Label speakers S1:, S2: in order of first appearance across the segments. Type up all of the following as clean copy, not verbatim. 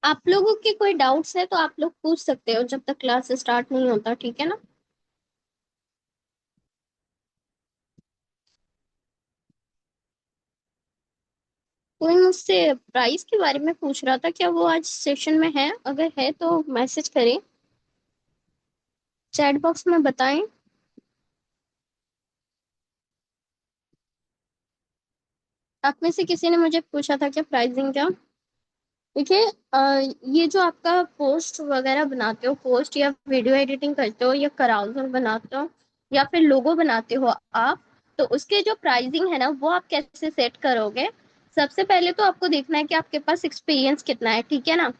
S1: आप लोगों के कोई डाउट्स है तो आप लोग पूछ सकते हो जब तक क्लास स्टार्ट नहीं होता, ठीक है ना। कोई मुझसे प्राइस के बारे में पूछ रहा था, क्या वो आज सेशन में है? अगर है तो मैसेज करें, चैट बॉक्स में बताएं। आप में से किसी ने मुझे पूछा था क्या प्राइसिंग क्या। देखिए, ये जो आपका पोस्ट वगैरह बनाते हो, पोस्ट या वीडियो एडिटिंग करते हो या कराउजल बनाते हो या फिर लोगो बनाते हो आप, तो उसके जो प्राइसिंग है ना वो आप कैसे सेट करोगे। सबसे पहले तो आपको देखना है कि आपके पास एक्सपीरियंस कितना है, ठीक है ना।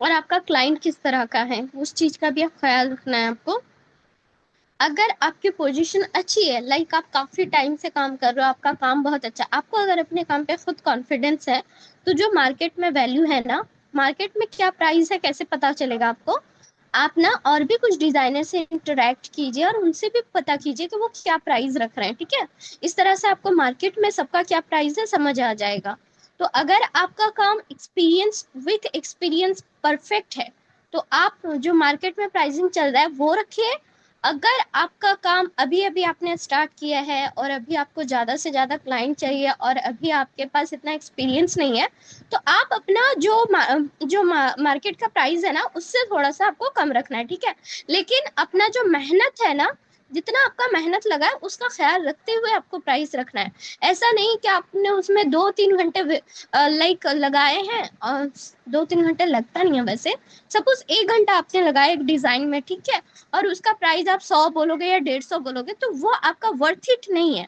S1: और आपका क्लाइंट किस तरह का है, उस चीज का भी आप ख्याल रखना है आपको। अगर आपकी पोजीशन अच्छी है, लाइक आप काफी टाइम से काम कर रहे हो, आपका काम बहुत अच्छा है, आपको अगर अपने काम पे खुद कॉन्फिडेंस है, तो जो मार्केट में वैल्यू है ना, मार्केट में क्या प्राइस है कैसे पता चलेगा आपको। आप ना और भी कुछ डिजाइनर से इंटरेक्ट कीजिए और उनसे भी पता कीजिए कि वो क्या प्राइस रख रहे हैं, ठीक है। इस तरह से आपको मार्केट में सबका क्या प्राइस है समझ आ जाएगा। तो अगर आपका काम एक्सपीरियंस विथ एक्सपीरियंस परफेक्ट है, तो आप जो मार्केट में प्राइसिंग चल रहा है वो रखिए। अगर आपका काम अभी अभी आपने स्टार्ट किया है और अभी आपको ज्यादा से ज्यादा क्लाइंट चाहिए और अभी आपके पास इतना एक्सपीरियंस नहीं है, तो आप अपना मार्केट का प्राइस है ना उससे थोड़ा सा आपको कम रखना है, ठीक है। लेकिन अपना जो मेहनत है ना, जितना आपका मेहनत लगा है उसका ख्याल रखते हुए आपको प्राइस रखना है। ऐसा नहीं कि आपने उसमें 2-3 घंटे लाइक लगाए हैं, और 2-3 घंटे लगता नहीं है वैसे। सपोज 1 घंटा आपने लगाया एक डिजाइन में, ठीक है, और उसका प्राइस आप 100 बोलोगे या 150 बोलोगे तो वो आपका वर्थ इट नहीं है,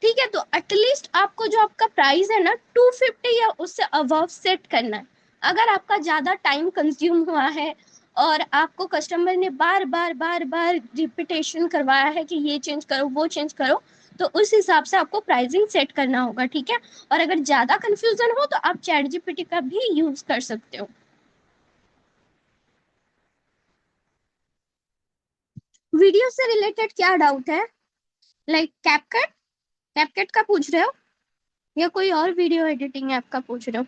S1: ठीक है। तो एटलीस्ट आपको जो आपका प्राइस है ना 250 या उससे अबव सेट करना है। अगर आपका ज्यादा टाइम कंज्यूम हुआ है और आपको कस्टमर ने बार बार बार बार रिपीटेशन करवाया है कि ये चेंज करो वो चेंज करो, तो उस हिसाब से आपको प्राइसिंग सेट करना होगा, ठीक है। और अगर ज्यादा कंफ्यूजन हो तो आप चैट जीपीटी का भी यूज कर सकते हो। वीडियो से रिलेटेड क्या डाउट है? लाइक कैपकट, कैपकट का पूछ रहे हो या कोई और वीडियो एडिटिंग ऐप का पूछ रहे हो?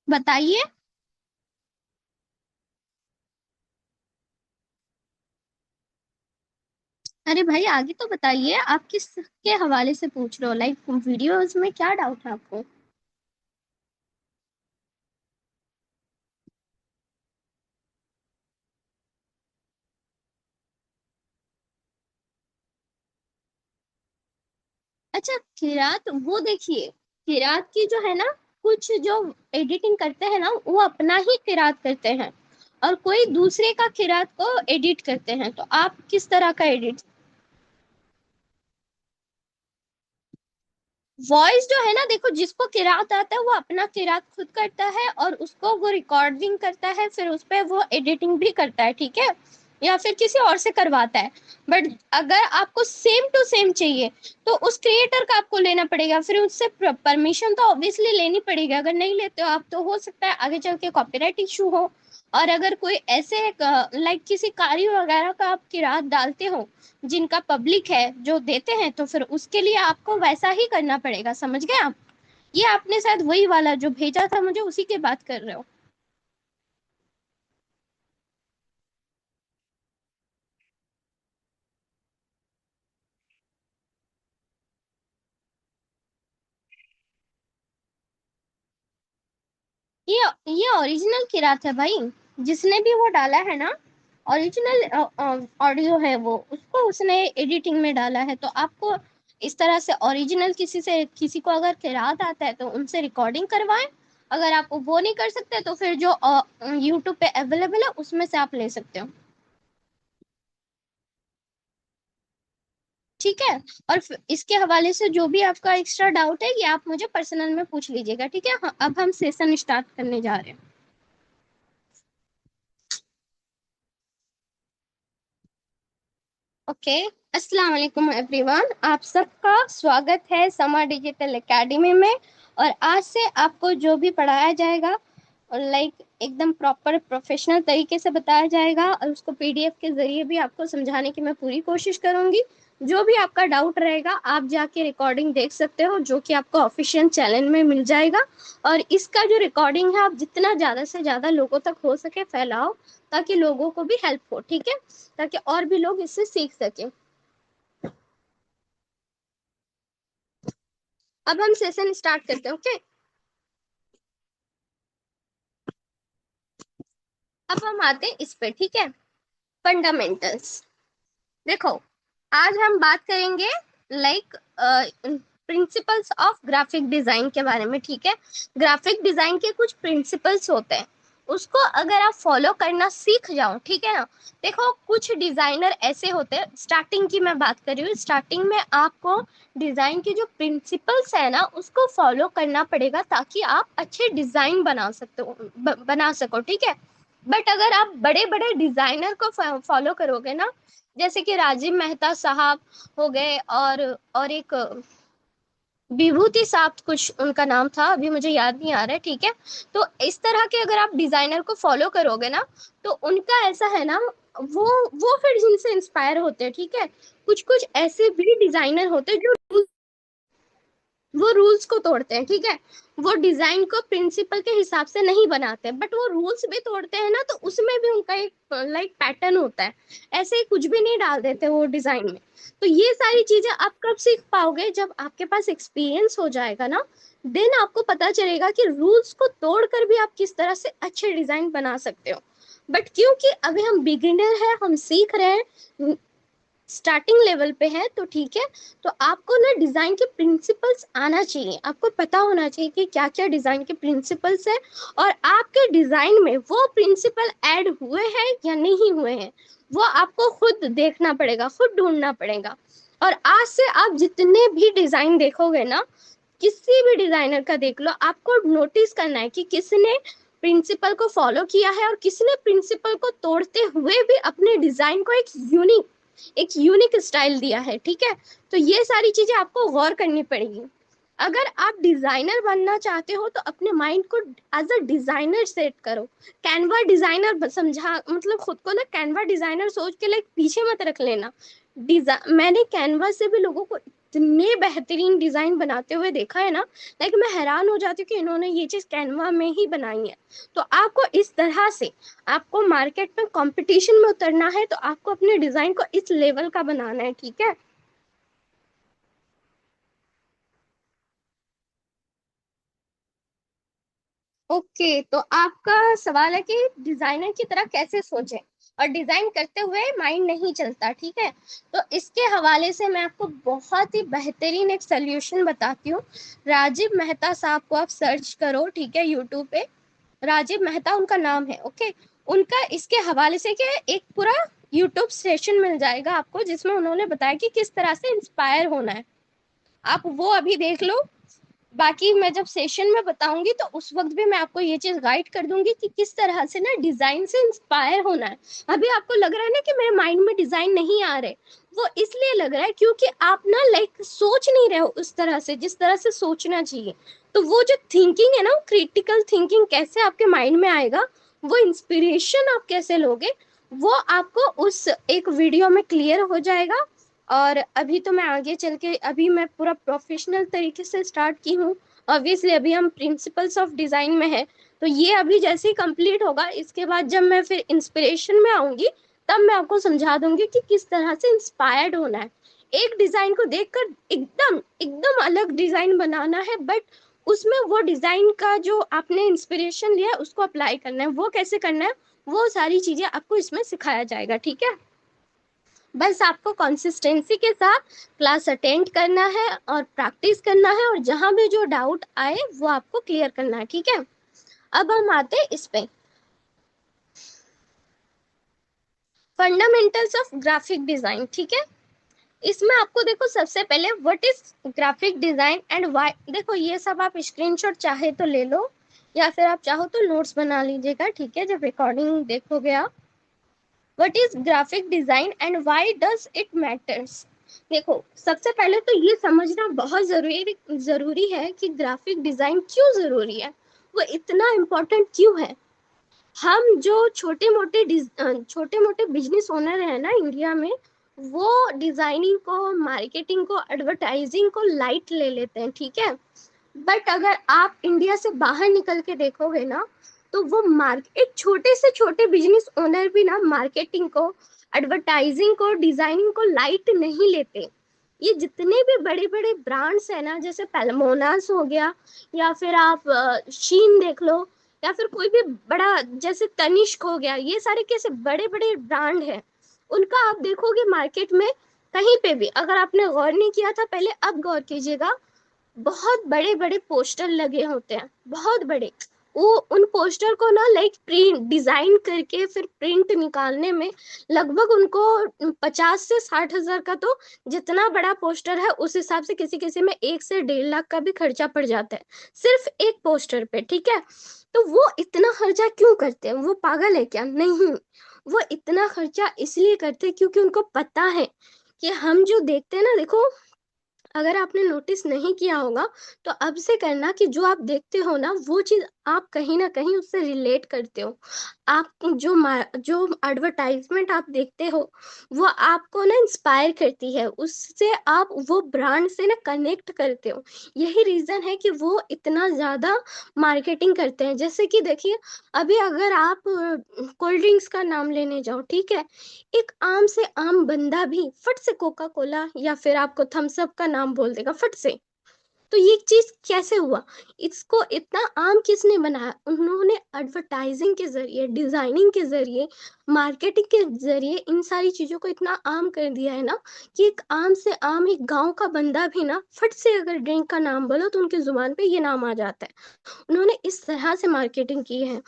S1: बताइए। अरे भाई आगे तो बताइए, आप किस के हवाले से पूछ रहे हो, लाइक वीडियोस में क्या डाउट है आपको? अच्छा, किरात वो देखिए, किरात की जो है ना, कुछ जो एडिटिंग करते हैं ना वो अपना ही किरात करते हैं और कोई दूसरे का किरात को एडिट करते हैं। तो आप किस तरह का एडिट? वॉइस जो है ना, देखो जिसको किरात आता है वो अपना किरात खुद करता है और उसको वो रिकॉर्डिंग करता है, फिर उस पर वो एडिटिंग भी करता है, ठीक है, या फिर किसी और से करवाता है। बट अगर आपको सेम टू सेम चाहिए तो उस क्रिएटर का आपको लेना पड़ेगा, फिर उससे परमिशन तो ऑब्वियसली लेनी पड़ेगी। अगर नहीं लेते हो आप तो हो सकता है आगे चल के कॉपीराइट इशू हो। और अगर कोई ऐसे लाइक किसी कार्य वगैरह का आप किरात डालते हो जिनका पब्लिक है जो देते हैं, तो फिर उसके लिए आपको वैसा ही करना पड़ेगा, समझ गए आप। ये आपने शायद वही वाला जो भेजा था मुझे उसी की बात कर रहे हो। ये ओरिजिनल किरात है भाई, जिसने भी वो डाला है ना, ओरिजिनल ऑडियो है वो, उसको उसने एडिटिंग में डाला है। तो आपको इस तरह से ओरिजिनल किसी से, किसी को अगर किरात आता है तो उनसे रिकॉर्डिंग करवाएं। अगर आप वो नहीं कर सकते तो फिर जो यूट्यूब पे अवेलेबल है उसमें से आप ले सकते हो, ठीक है। और इसके हवाले से जो भी आपका एक्स्ट्रा डाउट है ये आप मुझे पर्सनल में पूछ लीजिएगा, ठीक है। हाँ, अब हम सेशन स्टार्ट करने जा रहे हैं। ओके, अस्सलाम वालेकुम एवरीवन, आप सबका स्वागत है समा डिजिटल एकेडमी में। और आज से आपको जो भी पढ़ाया जाएगा और लाइक एकदम प्रॉपर प्रोफेशनल तरीके से बताया जाएगा और उसको पीडीएफ के जरिए भी आपको समझाने की मैं पूरी कोशिश करूंगी। जो भी आपका डाउट रहेगा आप जाके रिकॉर्डिंग देख सकते हो, जो कि आपको ऑफिशियल चैनल में मिल जाएगा। और इसका जो रिकॉर्डिंग है आप जितना ज़्यादा से ज़्यादा लोगों तक हो सके फैलाओ, ताकि लोगों को भी हेल्प हो, ठीक है, ताकि और भी लोग इससे सीख सके। अब हम सेशन स्टार्ट करते हैं, ओके। अब हम आते हैं इस पे, ठीक है, फंडामेंटल्स। देखो, आज हम बात करेंगे like principles of graphic design के बारे में, ठीक है। ग्राफिक डिजाइन के कुछ प्रिंसिपल्स होते हैं, उसको अगर आप फॉलो करना सीख जाओ, ठीक है ना। देखो, कुछ डिजाइनर ऐसे होते हैं, स्टार्टिंग की मैं बात कर रही हूँ, स्टार्टिंग में आपको डिजाइन के जो प्रिंसिपल्स है ना उसको फॉलो करना पड़ेगा, ताकि आप अच्छे डिजाइन बना सकते हो, बना सको, ठीक है। बट अगर आप बड़े बड़े डिजाइनर को फॉलो करोगे ना, जैसे कि राजीव मेहता साहब हो गए, और एक विभूति साहब कुछ उनका नाम था, अभी मुझे याद नहीं आ रहा है, ठीक है। तो इस तरह के अगर आप डिजाइनर को फॉलो करोगे ना, तो उनका ऐसा है ना, वो फिर जिनसे इंस्पायर होते हैं, ठीक है। कुछ कुछ ऐसे भी डिजाइनर होते हैं जो वो रूल्स को तोड़ते हैं, ठीक है। वो डिजाइन को प्रिंसिपल के हिसाब से नहीं बनाते, बट वो रूल्स भी तोड़ते हैं ना, तो उसमें भी उनका एक लाइक पैटर्न होता है। ऐसे ही कुछ भी नहीं डाल देते वो डिजाइन में। तो ये सारी चीजें आप कब सीख पाओगे, जब आपके पास एक्सपीरियंस हो जाएगा ना, देन आपको पता चलेगा कि रूल्स को तोड़कर भी आप किस तरह से अच्छे डिजाइन बना सकते हो। बट क्योंकि अभी हम बिगिनर हैं, हम सीख रहे हैं, स्टार्टिंग लेवल पे है, तो ठीक है। तो आपको ना डिजाइन के प्रिंसिपल्स आना चाहिए, आपको पता होना चाहिए कि क्या क्या डिजाइन के प्रिंसिपल्स है, और आपके डिजाइन में वो प्रिंसिपल ऐड हुए हैं या नहीं हुए हैं, वो आपको खुद देखना पड़ेगा, खुद ढूंढना पड़ेगा। और आज से आप जितने भी डिजाइन देखोगे ना, किसी भी डिजाइनर का देख लो, आपको नोटिस करना है कि किसने प्रिंसिपल को फॉलो किया है, और किसने प्रिंसिपल को तोड़ते हुए भी अपने डिजाइन को एक यूनिक स्टाइल दिया है, ठीक है। तो ये सारी चीजें आपको गौर करनी पड़ेगी। अगर आप डिजाइनर बनना चाहते हो तो अपने माइंड को एज अ डिजाइनर सेट करो। कैनवा डिजाइनर समझा, मतलब खुद को ना कैनवा डिजाइनर सोच के लाइक पीछे मत रख लेना। मैंने कैनवा से भी लोगों को इतने बेहतरीन डिजाइन बनाते हुए देखा है ना, लाइक मैं हैरान हो जाती हूँ कि इन्होंने ये चीज कैनवा में ही बनाई है। तो आपको इस तरह से, आपको मार्केट में कंपटीशन में उतरना है, तो आपको अपने डिजाइन को इस लेवल का बनाना है, ठीक है। ओके, तो आपका सवाल है कि डिजाइनर की तरह कैसे सोचें, और डिजाइन करते हुए माइंड नहीं चलता, ठीक है। तो इसके हवाले से मैं आपको बहुत ही बेहतरीन एक सोल्यूशन बताती हूँ। राजीव मेहता साहब को आप सर्च करो, ठीक है, यूट्यूब पे। राजीव मेहता उनका नाम है, ओके। उनका इसके हवाले से क्या है, एक पूरा यूट्यूब सेशन मिल जाएगा आपको, जिसमें उन्होंने बताया कि किस तरह से इंस्पायर होना है। आप वो अभी देख लो। बाकी मैं जब सेशन में बताऊंगी तो उस वक्त भी मैं आपको ये चीज गाइड कर दूंगी कि किस तरह से ना डिजाइन से इंस्पायर होना है। अभी आपको लग रहा है ना कि मेरे माइंड में डिजाइन नहीं आ रहे, वो इसलिए लग रहा है क्योंकि आप ना लाइक सोच नहीं रहे हो उस तरह से जिस तरह से सोचना चाहिए। तो वो जो थिंकिंग है ना, क्रिटिकल थिंकिंग कैसे आपके माइंड में आएगा, वो इंस्पिरेशन आप कैसे लोगे, वो आपको उस एक वीडियो में क्लियर हो जाएगा। और अभी तो मैं आगे चल के, अभी मैं पूरा प्रोफेशनल तरीके से स्टार्ट की हूँ। ऑब्वियसली अभी हम प्रिंसिपल्स ऑफ डिजाइन में है, तो ये अभी जैसे ही कंप्लीट होगा, इसके बाद जब मैं फिर इंस्पिरेशन में आऊंगी, तब मैं आपको समझा दूंगी कि किस तरह से इंस्पायर्ड होना है। एक डिजाइन को देखकर एकदम एकदम अलग डिजाइन बनाना है, बट उसमें वो डिजाइन का जो आपने इंस्पिरेशन लिया है उसको अप्लाई करना है। वो कैसे करना है, वो सारी चीजें आपको इसमें सिखाया जाएगा, ठीक है। बस आपको कंसिस्टेंसी के साथ क्लास अटेंड करना है और प्रैक्टिस करना है, और जहां भी जो डाउट आए वो आपको क्लियर करना है, ठीक है। अब हम आते हैं इस पे, फंडामेंटल्स ऑफ ग्राफिक डिजाइन, ठीक है। इसमें आपको देखो, सबसे पहले what is graphic design and why. देखो, ये सब आप स्क्रीनशॉट चाहे तो ले लो, या फिर आप चाहो तो नोट्स बना लीजिएगा, ठीक है, जब रिकॉर्डिंग देखोगे आप। What is graphic design and why does it matters. देखो, सबसे पहले तो ये समझना बहुत जरूरी है कि ग्राफिक डिजाइन क्यों जरूरी है, वो इतना इम्पोर्टेंट क्यों है। हम जो छोटे मोटे बिजनेस ओनर है ना इंडिया में, वो डिजाइनिंग को, मार्केटिंग को, एडवर्टाइजिंग को लाइट ले लेते हैं, ठीक है। बट अगर आप इंडिया से बाहर निकल के देखोगे ना, तो वो मार्केट, एक छोटे से छोटे बिजनेस ओनर भी ना मार्केटिंग को, एडवर्टाइजिंग को, डिजाइनिंग को लाइट नहीं लेते। ये जितने भी बड़े बड़े ब्रांड्स है ना, जैसे पेलमोनास हो गया, या फिर आप शीन देख लो, या फिर कोई भी बड़ा जैसे तनिष्क हो गया, ये सारे कैसे बड़े बड़े ब्रांड है, उनका आप देखोगे मार्केट में कहीं पे भी, अगर आपने गौर नहीं किया था पहले, अब गौर कीजिएगा, बहुत बड़े बड़े पोस्टर लगे होते हैं, बहुत बड़े। वो उन पोस्टर को ना लाइक प्रिंट डिजाइन करके फिर प्रिंट निकालने में लगभग उनको 50 से 60 हजार का, तो जितना बड़ा पोस्टर है उस हिसाब से किसी किसी में 1 से 1.5 लाख का भी खर्चा पड़ जाता है सिर्फ एक पोस्टर पे, ठीक है। तो वो इतना खर्चा क्यों करते हैं, वो पागल है क्या? नहीं, वो इतना खर्चा इसलिए करते हैं क्योंकि उनको पता है कि हम जो देखते हैं ना, देखो, अगर आपने नोटिस नहीं किया होगा तो अब से करना कि जो आप देखते हो ना वो चीज आप कहीं ना कहीं उससे रिलेट करते हो। आप जो एडवर्टाइजमेंट आप देखते हो वो आपको ना इंस्पायर करती है, उससे आप वो ब्रांड से ना कनेक्ट करते हो। यही रीजन है कि वो इतना ज्यादा मार्केटिंग करते हैं। जैसे कि देखिए, अभी अगर आप कोल्ड ड्रिंक्स का नाम लेने जाओ, ठीक है, एक आम से आम बंदा भी फट से कोका कोला या फिर आपको थम्स अप का नाम बोल देगा फट से। तो ये चीज कैसे हुआ? इसको इतना आम किसने बनाया? उन्होंने एडवर्टाइजिंग के जरिए, डिजाइनिंग के जरिए, मार्केटिंग के जरिए इन सारी चीजों को इतना आम कर दिया है ना, कि एक आम से आम एक गांव का बंदा भी ना फट से अगर ड्रिंक का नाम बोलो तो उनकी जुबान पे ये नाम आ जाता है। उन्होंने इस तरह से मार्केटिंग की है।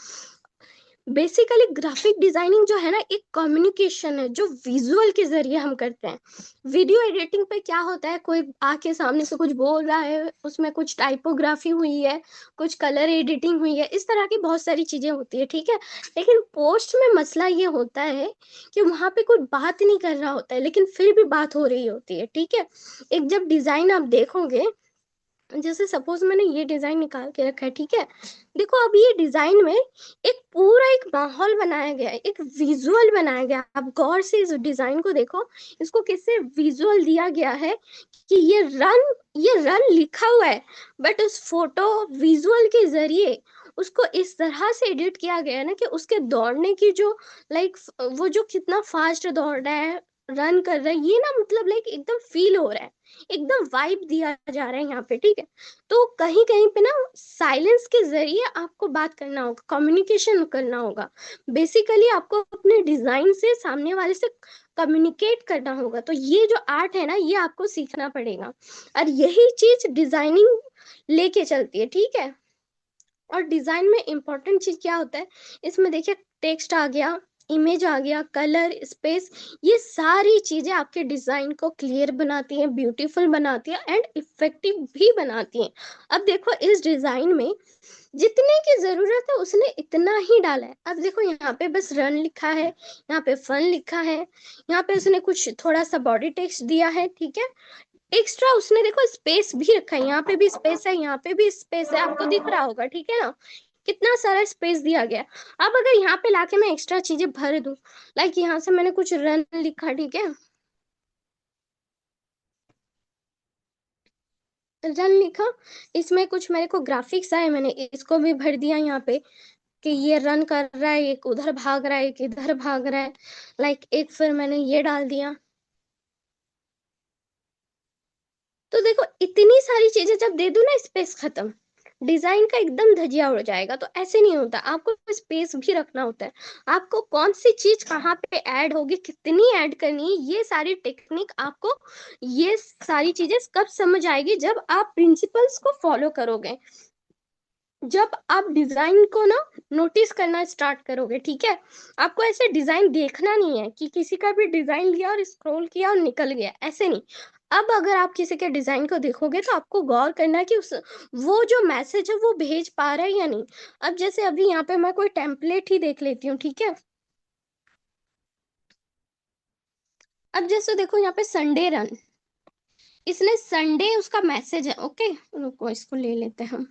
S1: बेसिकली ग्राफिक डिजाइनिंग जो है ना, एक कम्युनिकेशन है जो विजुअल के जरिए हम करते हैं। वीडियो एडिटिंग पे क्या होता है, कोई आके सामने से कुछ बोल रहा है, उसमें कुछ टाइपोग्राफी हुई है, कुछ कलर एडिटिंग हुई है, इस तरह की बहुत सारी चीजें होती है, ठीक है। लेकिन पोस्ट में मसला ये होता है कि वहां पे कोई बात नहीं कर रहा होता है लेकिन फिर भी बात हो रही होती है, ठीक है। एक जब डिजाइन आप देखोगे, जैसे सपोज मैंने ये डिजाइन निकाल के रखा है, ठीक है, देखो अब ये डिजाइन में एक पूरा एक माहौल बनाया गया है, एक विजुअल बनाया गया है। आप गौर से इस डिजाइन को देखो, इसको किससे विजुअल दिया गया है कि ये रन लिखा हुआ है, बट उस फोटो विजुअल के जरिए उसको इस तरह से एडिट किया गया है ना कि उसके दौड़ने की जो लाइक वो जो कितना फास्ट दौड़ रहा है, रन कर रहा है, ये ना मतलब लाइक एकदम फील हो रहा है, एकदम वाइब दिया जा रहा है यहाँ पे, ठीक है। तो कहीं कहीं पे ना साइलेंस के जरिए आपको बात करना होगा, कम्युनिकेशन करना होगा। बेसिकली आपको अपने डिजाइन से सामने वाले से कम्युनिकेट करना होगा। तो ये जो आर्ट है ना, ये आपको सीखना पड़ेगा, और यही चीज डिजाइनिंग लेके चलती है, ठीक है। और डिजाइन में इंपॉर्टेंट चीज क्या होता है, इसमें देखिए, टेक्स्ट आ गया, इमेज आ गया, कलर, स्पेस, ये सारी चीजें आपके डिजाइन को क्लियर बनाती हैं, ब्यूटीफुल बनाती हैं एंड इफेक्टिव भी बनाती हैं। अब देखो इस डिजाइन में जितने की जरूरत है उसने इतना ही डाला है। अब देखो यहाँ पे बस रन लिखा है, यहाँ पे फन लिखा है, यहाँ पे उसने कुछ थोड़ा सा बॉडी टेक्स्ट दिया है, ठीक है। एक्स्ट्रा उसने देखो स्पेस भी रखा है, यहाँ पे भी स्पेस है, यहाँ पे भी स्पेस है, आपको दिख रहा होगा, ठीक है ना, कितना सारा स्पेस दिया गया है। अब अगर यहाँ पे लाके मैं एक्स्ट्रा चीजें भर दूं, लाइक यहाँ से मैंने कुछ रन लिखा, ठीक है, रन लिखा, इसमें कुछ मेरे को ग्राफिक्स आए, मैंने इसको भी भर दिया यहाँ पे कि ये रन कर रहा है, एक उधर भाग रहा है, एक इधर भाग रहा है, लाइक एक फिर मैंने ये डाल दिया। तो देखो इतनी सारी चीजें जब दे दूं ना, स्पेस खत्म, डिजाइन का एकदम धजिया उड़ जाएगा। तो ऐसे नहीं होता, आपको स्पेस भी रखना होता है। आपको कौन सी चीज कहाँ पे ऐड होगी, कितनी ऐड करनी है, ये सारी टेक्निक आपको, ये सारी चीजें कब समझ आएगी, जब आप प्रिंसिपल्स को फॉलो करोगे, जब आप डिजाइन को ना नोटिस करना स्टार्ट करोगे, ठीक है। आपको ऐसे डिजाइन देखना नहीं है कि किसी का भी डिजाइन लिया और स्क्रॉल किया और निकल गया, ऐसे नहीं। अब अगर आप किसी के डिजाइन को देखोगे तो आपको गौर करना है कि उस वो जो मैसेज है वो भेज पा रहा है या नहीं। अब जैसे अभी यहाँ पे मैं कोई टेम्पलेट ही देख लेती हूँ, ठीक है। अब जैसे देखो यहाँ पे संडे रन, इसने संडे उसका मैसेज है, ओके, रुको इसको ले लेते हैं हम।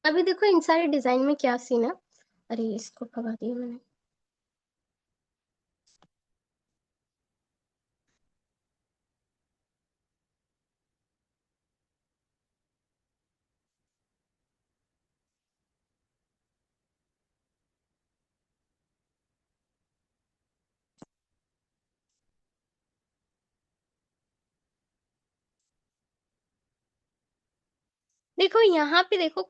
S1: अभी देखो इन सारे डिजाइन में क्या सीन है। अरे इसको भगा दिया मैंने। देखो यहाँ पे देखो,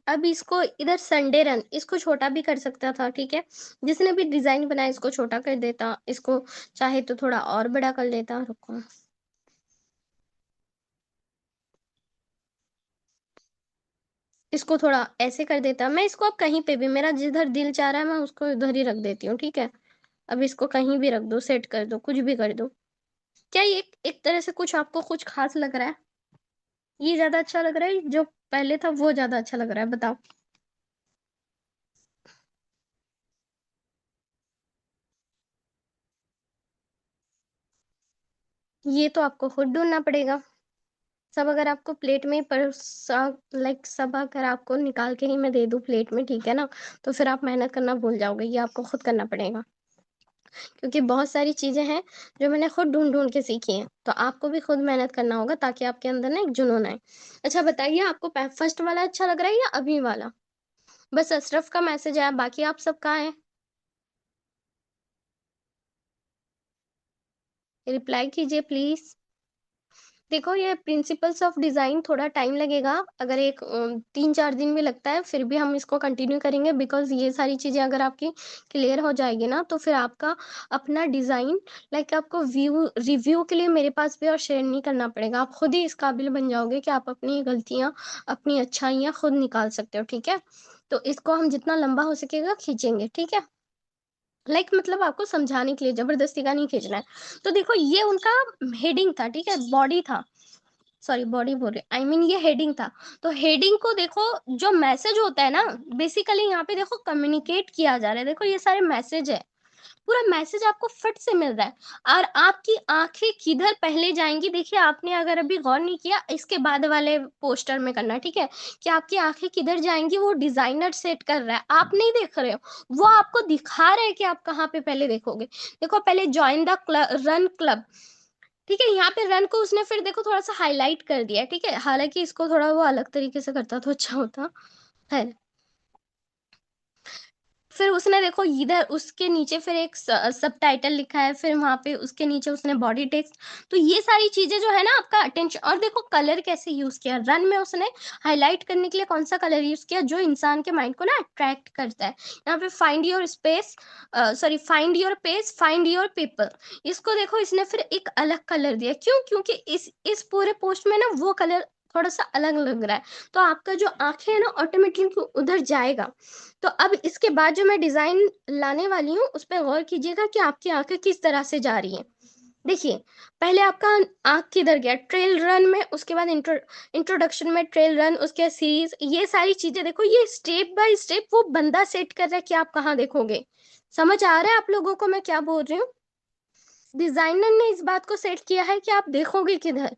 S1: अब इसको इधर संडे रन, इसको छोटा भी कर सकता था, ठीक है। जिसने भी डिजाइन बनाया इसको छोटा कर देता, इसको चाहे तो थोड़ा और बड़ा कर लेता। रुको, इसको थोड़ा ऐसे कर देता। मैं इसको अब कहीं पे भी, मेरा जिधर दिल चाह रहा है मैं उसको उधर ही रख देती हूँ, ठीक है। अब इसको कहीं भी रख दो, सेट कर दो, कुछ भी कर दो। क्या ये एक तरह से कुछ आपको कुछ खास लग रहा है? ये ज्यादा अच्छा लग रहा है, जो पहले था वो ज्यादा अच्छा लग रहा है, बताओ। ये तो आपको खुद ढूंढना पड़ेगा। सब अगर आपको प्लेट में पर लाइक सब अगर आपको निकाल के ही मैं दे दूं प्लेट में, ठीक है ना, तो फिर आप मेहनत करना भूल जाओगे। ये आपको खुद करना पड़ेगा, क्योंकि बहुत सारी चीजें हैं जो मैंने खुद ढूंढ ढूंढ के सीखी हैं, तो आपको भी खुद मेहनत करना होगा ताकि आपके अंदर ना एक जुनून आए। अच्छा बताइए, आपको फर्स्ट वाला अच्छा लग रहा है या अभी वाला? बस अशरफ का मैसेज आया, बाकी आप सब कहाँ हैं? रिप्लाई कीजिए प्लीज। देखो ये प्रिंसिपल्स ऑफ डिजाइन थोड़ा टाइम लगेगा, अगर एक 3-4 दिन भी लगता है फिर भी हम इसको कंटिन्यू करेंगे, बिकॉज ये सारी चीजें अगर आपकी क्लियर हो जाएगी ना तो फिर आपका अपना डिजाइन लाइक आपको व्यू रिव्यू के लिए मेरे पास भी और शेयर नहीं करना पड़ेगा। आप खुद ही इस काबिल बन जाओगे कि आप अपनी गलतियां, अपनी अच्छाइयां खुद निकाल सकते हो, ठीक है। तो इसको हम जितना लंबा हो सकेगा खींचेंगे, ठीक है। मतलब आपको समझाने के लिए, जबरदस्ती का नहीं खींचना है। तो देखो ये उनका हेडिंग था, ठीक है, बॉडी था। सॉरी बॉडी बोल रही, आई मीन ये हेडिंग था। तो हेडिंग को देखो, जो मैसेज होता है ना, बेसिकली यहाँ पे देखो कम्युनिकेट किया जा रहा है। देखो ये सारे मैसेज है, पूरा मैसेज आपको फट से मिल रहा है। और आपकी आंखें किधर पहले जाएंगी, देखिए आपने अगर अभी गौर नहीं किया, इसके बाद वाले पोस्टर में करना, ठीक है। कि आपकी आंखें किधर जाएंगी वो डिजाइनर सेट कर रहा है, आप नहीं देख रहे हो। वो आपको दिखा रहा है कि आप कहाँ पे पहले देखोगे। देखो पहले ज्वाइन द रन क्लब, ठीक है। यहाँ पे रन को उसने फिर देखो थोड़ा सा हाईलाइट कर दिया है, ठीक है। हालांकि इसको थोड़ा वो अलग तरीके से करता तो अच्छा होता है। फिर उसने देखो इधर उसके नीचे फिर एक सब टाइटल लिखा है, फिर वहां पे उसके नीचे उसने बॉडी टेक्स्ट। तो ये सारी चीजें जो है ना आपका अटेंशन, और देखो कलर कैसे यूज किया रन में उसने, हाईलाइट करने के लिए कौन सा कलर यूज किया जो इंसान के माइंड को ना अट्रैक्ट करता है। यहाँ पे find your space, sorry find your page, find your people, इसको देखो इसने फिर एक अलग कलर दिया। क्यों? क्योंकि इस पूरे पोस्ट में ना वो कलर थोड़ा सा अलग लग रहा है। तो आपका जो आंखें है ना ऑटोमेटिकली उधर जाएगा। तो अब इसके बाद जो मैं डिजाइन लाने वाली हूँ उस पर गौर कीजिएगा कि आपकी आंखें किस तरह से जा रही हैं। देखिए पहले आपका आंख किधर गया, ट्रेल रन में, उसके बाद इंट्रोडक्शन में ट्रेल रन, उसके सीरीज, ये सारी चीजें देखो, ये स्टेप बाय स्टेप वो बंदा सेट कर रहा है कि आप कहाँ देखोगे। समझ आ रहा है आप लोगों को मैं क्या बोल रही हूँ? डिजाइनर ने इस बात को सेट किया है कि आप देखोगे किधर।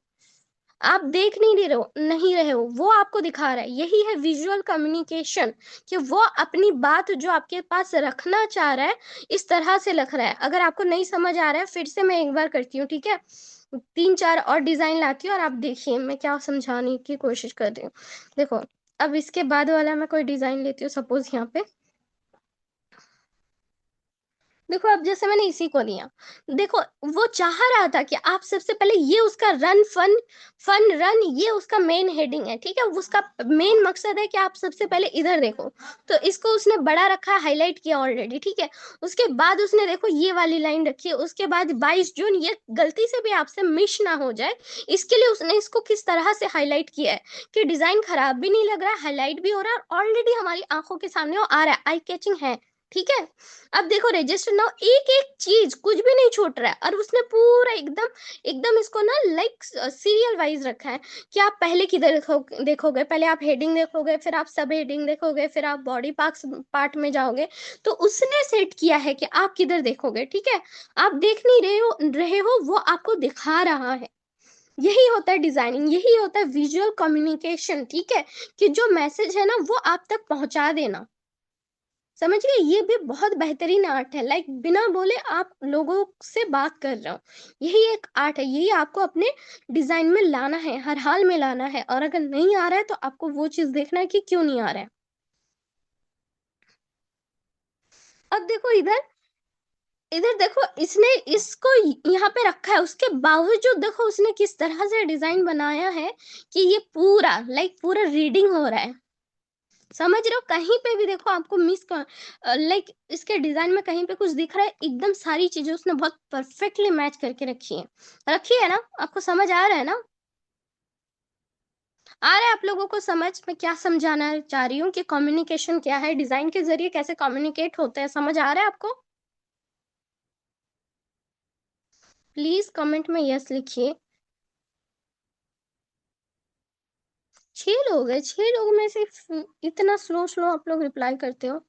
S1: आप देख नहीं दे रहे हो, नहीं रहे हो, वो आपको दिखा रहा है। यही है विजुअल कम्युनिकेशन, कि वो अपनी बात जो आपके पास रखना चाह रहा है इस तरह से लिख रहा है। अगर आपको नहीं समझ आ रहा है फिर से मैं एक बार करती हूँ, ठीक है। 3-4 और डिजाइन लाती हूँ और आप देखिए मैं क्या समझाने की कोशिश कर रही हूँ। देखो अब इसके बाद वाला मैं कोई डिजाइन लेती हूँ, सपोज यहाँ पे। देखो अब जैसे मैंने इसी को लिया, देखो वो चाह रहा था कि आप सबसे पहले, ये उसका रन फन, फन रन, ये उसका मेन हेडिंग है, ठीक है। उसका मेन मकसद है कि आप सबसे पहले इधर देखो। तो इसको उसने बड़ा रखा, हाईलाइट किया ऑलरेडी, ठीक है। उसके बाद उसने देखो ये वाली लाइन रखी है, उसके बाद 22 जून, ये गलती से भी आपसे मिस ना हो जाए, इसके लिए उसने इसको किस तरह से हाईलाइट किया है कि डिजाइन खराब भी नहीं लग रहा है, हाईलाइट भी हो रहा है, ऑलरेडी हमारी आंखों के सामने वो आ रहा है, आई कैचिंग है, ठीक है। अब देखो रजिस्टर नाउ, एक एक चीज कुछ भी नहीं छूट रहा है, और उसने पूरा एकदम एकदम इसको ना लाइक सीरियल वाइज रखा है कि आप पहले किधर देखोगे, पहले आप हेडिंग देखोगे, फिर आप सब हेडिंग देखोगे, फिर आप बॉडी पार्ट्स पार्ट में जाओगे। तो उसने सेट किया है कि आप किधर देखोगे, ठीक है। आप देख नहीं रहे हो वो आपको दिखा रहा है। यही होता है डिजाइनिंग, यही होता है विजुअल कम्युनिकेशन, ठीक है, कि जो मैसेज है ना वो आप तक पहुंचा देना। समझ गए, ये भी बहुत बेहतरीन आर्ट है, लाइक बिना बोले आप लोगों से बात कर रहे हो, यही एक आर्ट है, यही आपको अपने डिजाइन में लाना है, हर हाल में लाना है, और अगर नहीं आ रहा है तो आपको वो चीज देखना है कि क्यों नहीं आ रहा है। अब देखो इधर, इधर देखो, इसने इसको यहाँ पे रखा है, उसके बावजूद देखो उसने किस तरह से डिजाइन बनाया है कि ये पूरा लाइक पूरा रीडिंग हो रहा है। समझ रहे हो, कहीं पे भी देखो आपको मिस लाइक इसके डिजाइन में कहीं पे कुछ दिख रहा है, एकदम सारी चीजें उसने बहुत परफेक्टली मैच करके रखी है ना, आपको समझ आ रहा है ना? आ रहा है आप लोगों को समझ में क्या समझाना चाह रही हूँ कि कम्युनिकेशन क्या है, डिजाइन के जरिए कैसे कम्युनिकेट होते हैं, समझ आ रहा है आपको? प्लीज कमेंट में यस लिखिए। 6 लोग है, 6 लोग में से इतना स्लो स्लो आप लोग रिप्लाई करते हो।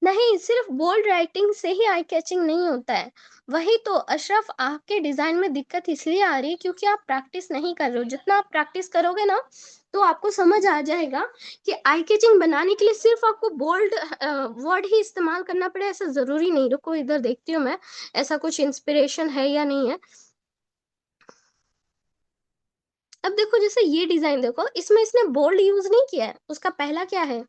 S1: नहीं, सिर्फ बोल्ड राइटिंग से ही आई कैचिंग नहीं होता है। वही तो अशरफ, आपके डिजाइन में दिक्कत इसलिए आ रही है क्योंकि आप प्रैक्टिस नहीं कर रहे हो। जितना आप प्रैक्टिस करोगे ना तो आपको समझ आ जाएगा कि आई कैचिंग बनाने के लिए सिर्फ आपको बोल्ड वर्ड ही इस्तेमाल करना पड़े, ऐसा जरूरी नहीं। रुको इधर देखती हूँ मैं, ऐसा कुछ इंस्पिरेशन है या नहीं है। अब देखो जैसे ये डिजाइन देखो, इसमें इसने बोल्ड यूज नहीं किया है, उसका पहला क्या है,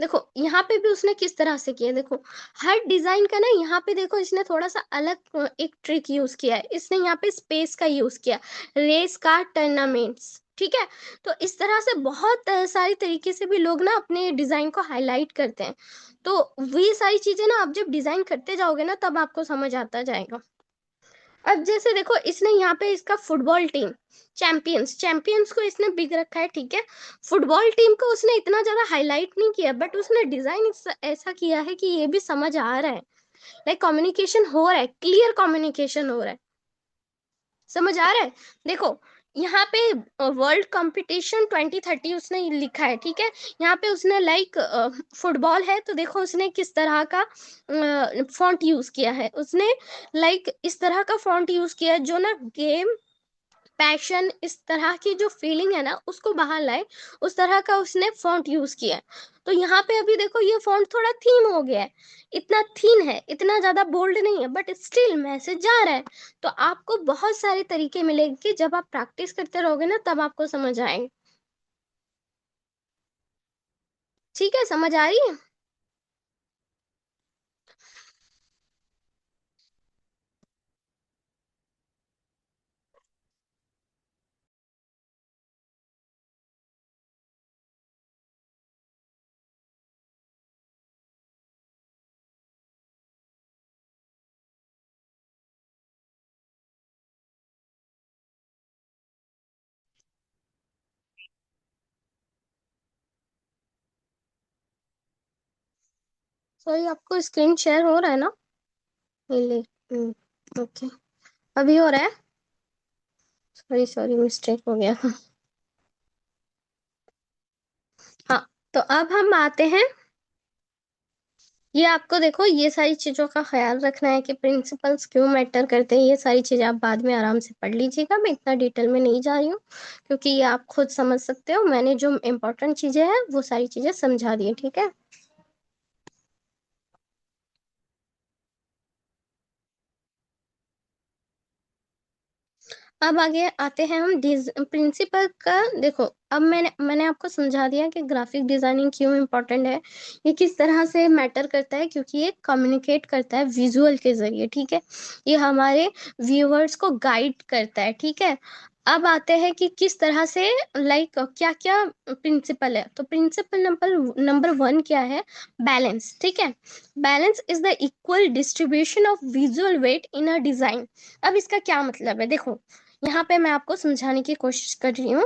S1: देखो यहाँ पे भी उसने किस तरह से किया है, देखो हर डिजाइन का ना यहाँ पे देखो इसने थोड़ा सा अलग एक ट्रिक यूज किया है, इसने यहाँ पे स्पेस का यूज किया, रेस का टर्नामेंट्स, ठीक है। तो इस तरह से बहुत सारी तरीके से भी लोग ना अपने डिजाइन को हाईलाइट करते हैं। तो वही सारी चीजें ना आप जब डिजाइन करते जाओगे ना तब आपको समझ आता जाएगा। अब जैसे देखो इसने यहाँ पे इसका फुटबॉल टीम, चैंपियंस, चैंपियंस को इसने बिग रखा है, ठीक है। फुटबॉल टीम को उसने इतना ज्यादा हाईलाइट नहीं किया, बट उसने डिजाइन ऐसा किया है कि ये भी समझ आ रहा है, लाइक कम्युनिकेशन हो रहा है, क्लियर कम्युनिकेशन हो रहा है। समझ आ रहा है, देखो यहाँ पे वर्ल्ड कंपटीशन 2030 उसने लिखा है, ठीक है। यहाँ पे उसने लाइक फुटबॉल है तो देखो उसने किस तरह का फॉन्ट यूज किया है, उसने लाइक इस तरह का फॉन्ट यूज किया है जो ना गेम, पैशन, इस तरह की जो फीलिंग है ना उसको बाहर लाए, उस तरह का उसने फॉन्ट यूज किया है। तो यहाँ पे अभी देखो ये फॉन्ट थोड़ा थीन हो गया है, इतना थीन है, इतना ज्यादा बोल्ड नहीं है, बट स्टिल मैसेज जा रहा है। तो आपको बहुत सारे तरीके मिलेंगे, जब आप प्रैक्टिस करते रहोगे ना तब आपको समझ आएंगे। ठीक है, समझ आ रही है? सॉरी, आपको स्क्रीन शेयर हो रहा है ना? ले, ओके, अभी हो रहा है। सॉरी सॉरी, मिस्टेक हो गया। हाँ, तो अब हम आते हैं, ये आपको देखो ये सारी चीजों का ख्याल रखना है कि प्रिंसिपल्स क्यों मैटर करते हैं, ये सारी चीजें आप बाद में आराम से पढ़ लीजिएगा, मैं इतना डिटेल में नहीं जा रही हूँ, क्योंकि ये आप खुद समझ सकते हो, मैंने जो इम्पोर्टेंट चीजें हैं वो सारी चीजें समझा दी है, ठीक है। अब आगे आते हैं हम प्रिंसिपल का। देखो अब मैंने आपको समझा दिया कि ग्राफिक डिजाइनिंग क्यों इम्पोर्टेंट है, ये किस तरह से मैटर करता है, क्योंकि ये कम्युनिकेट करता है विजुअल के जरिए, ठीक है। ये हमारे व्यूअर्स को गाइड करता है, ठीक है। अब आते हैं कि किस तरह से लाइक क्या क्या प्रिंसिपल है, तो प्रिंसिपल नंबर नंबर 1 क्या है, बैलेंस, ठीक है। Balance is the equal distribution of visual weight in a design. अब इसका क्या मतलब है, देखो यहाँ पे मैं आपको समझाने की कोशिश कर रही हूँ।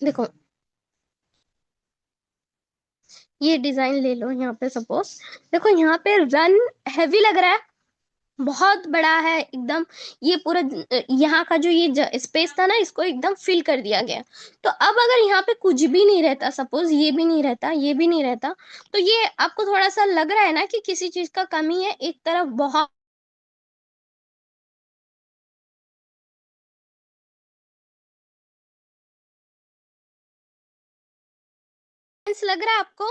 S1: देखो ये डिजाइन ले लो, यहाँ पे सपोज देखो यहाँ पे रन हैवी लग रहा है, बहुत बड़ा है एकदम। ये पूरा यहाँ का जो ये स्पेस था ना, इसको एकदम फिल कर दिया गया। तो अब अगर यहाँ पे कुछ भी नहीं रहता, सपोज ये भी नहीं रहता, ये भी नहीं रहता, तो ये आपको थोड़ा सा लग रहा है ना कि किसी चीज का कमी है। एक तरफ बहुत लग रहा है आपको।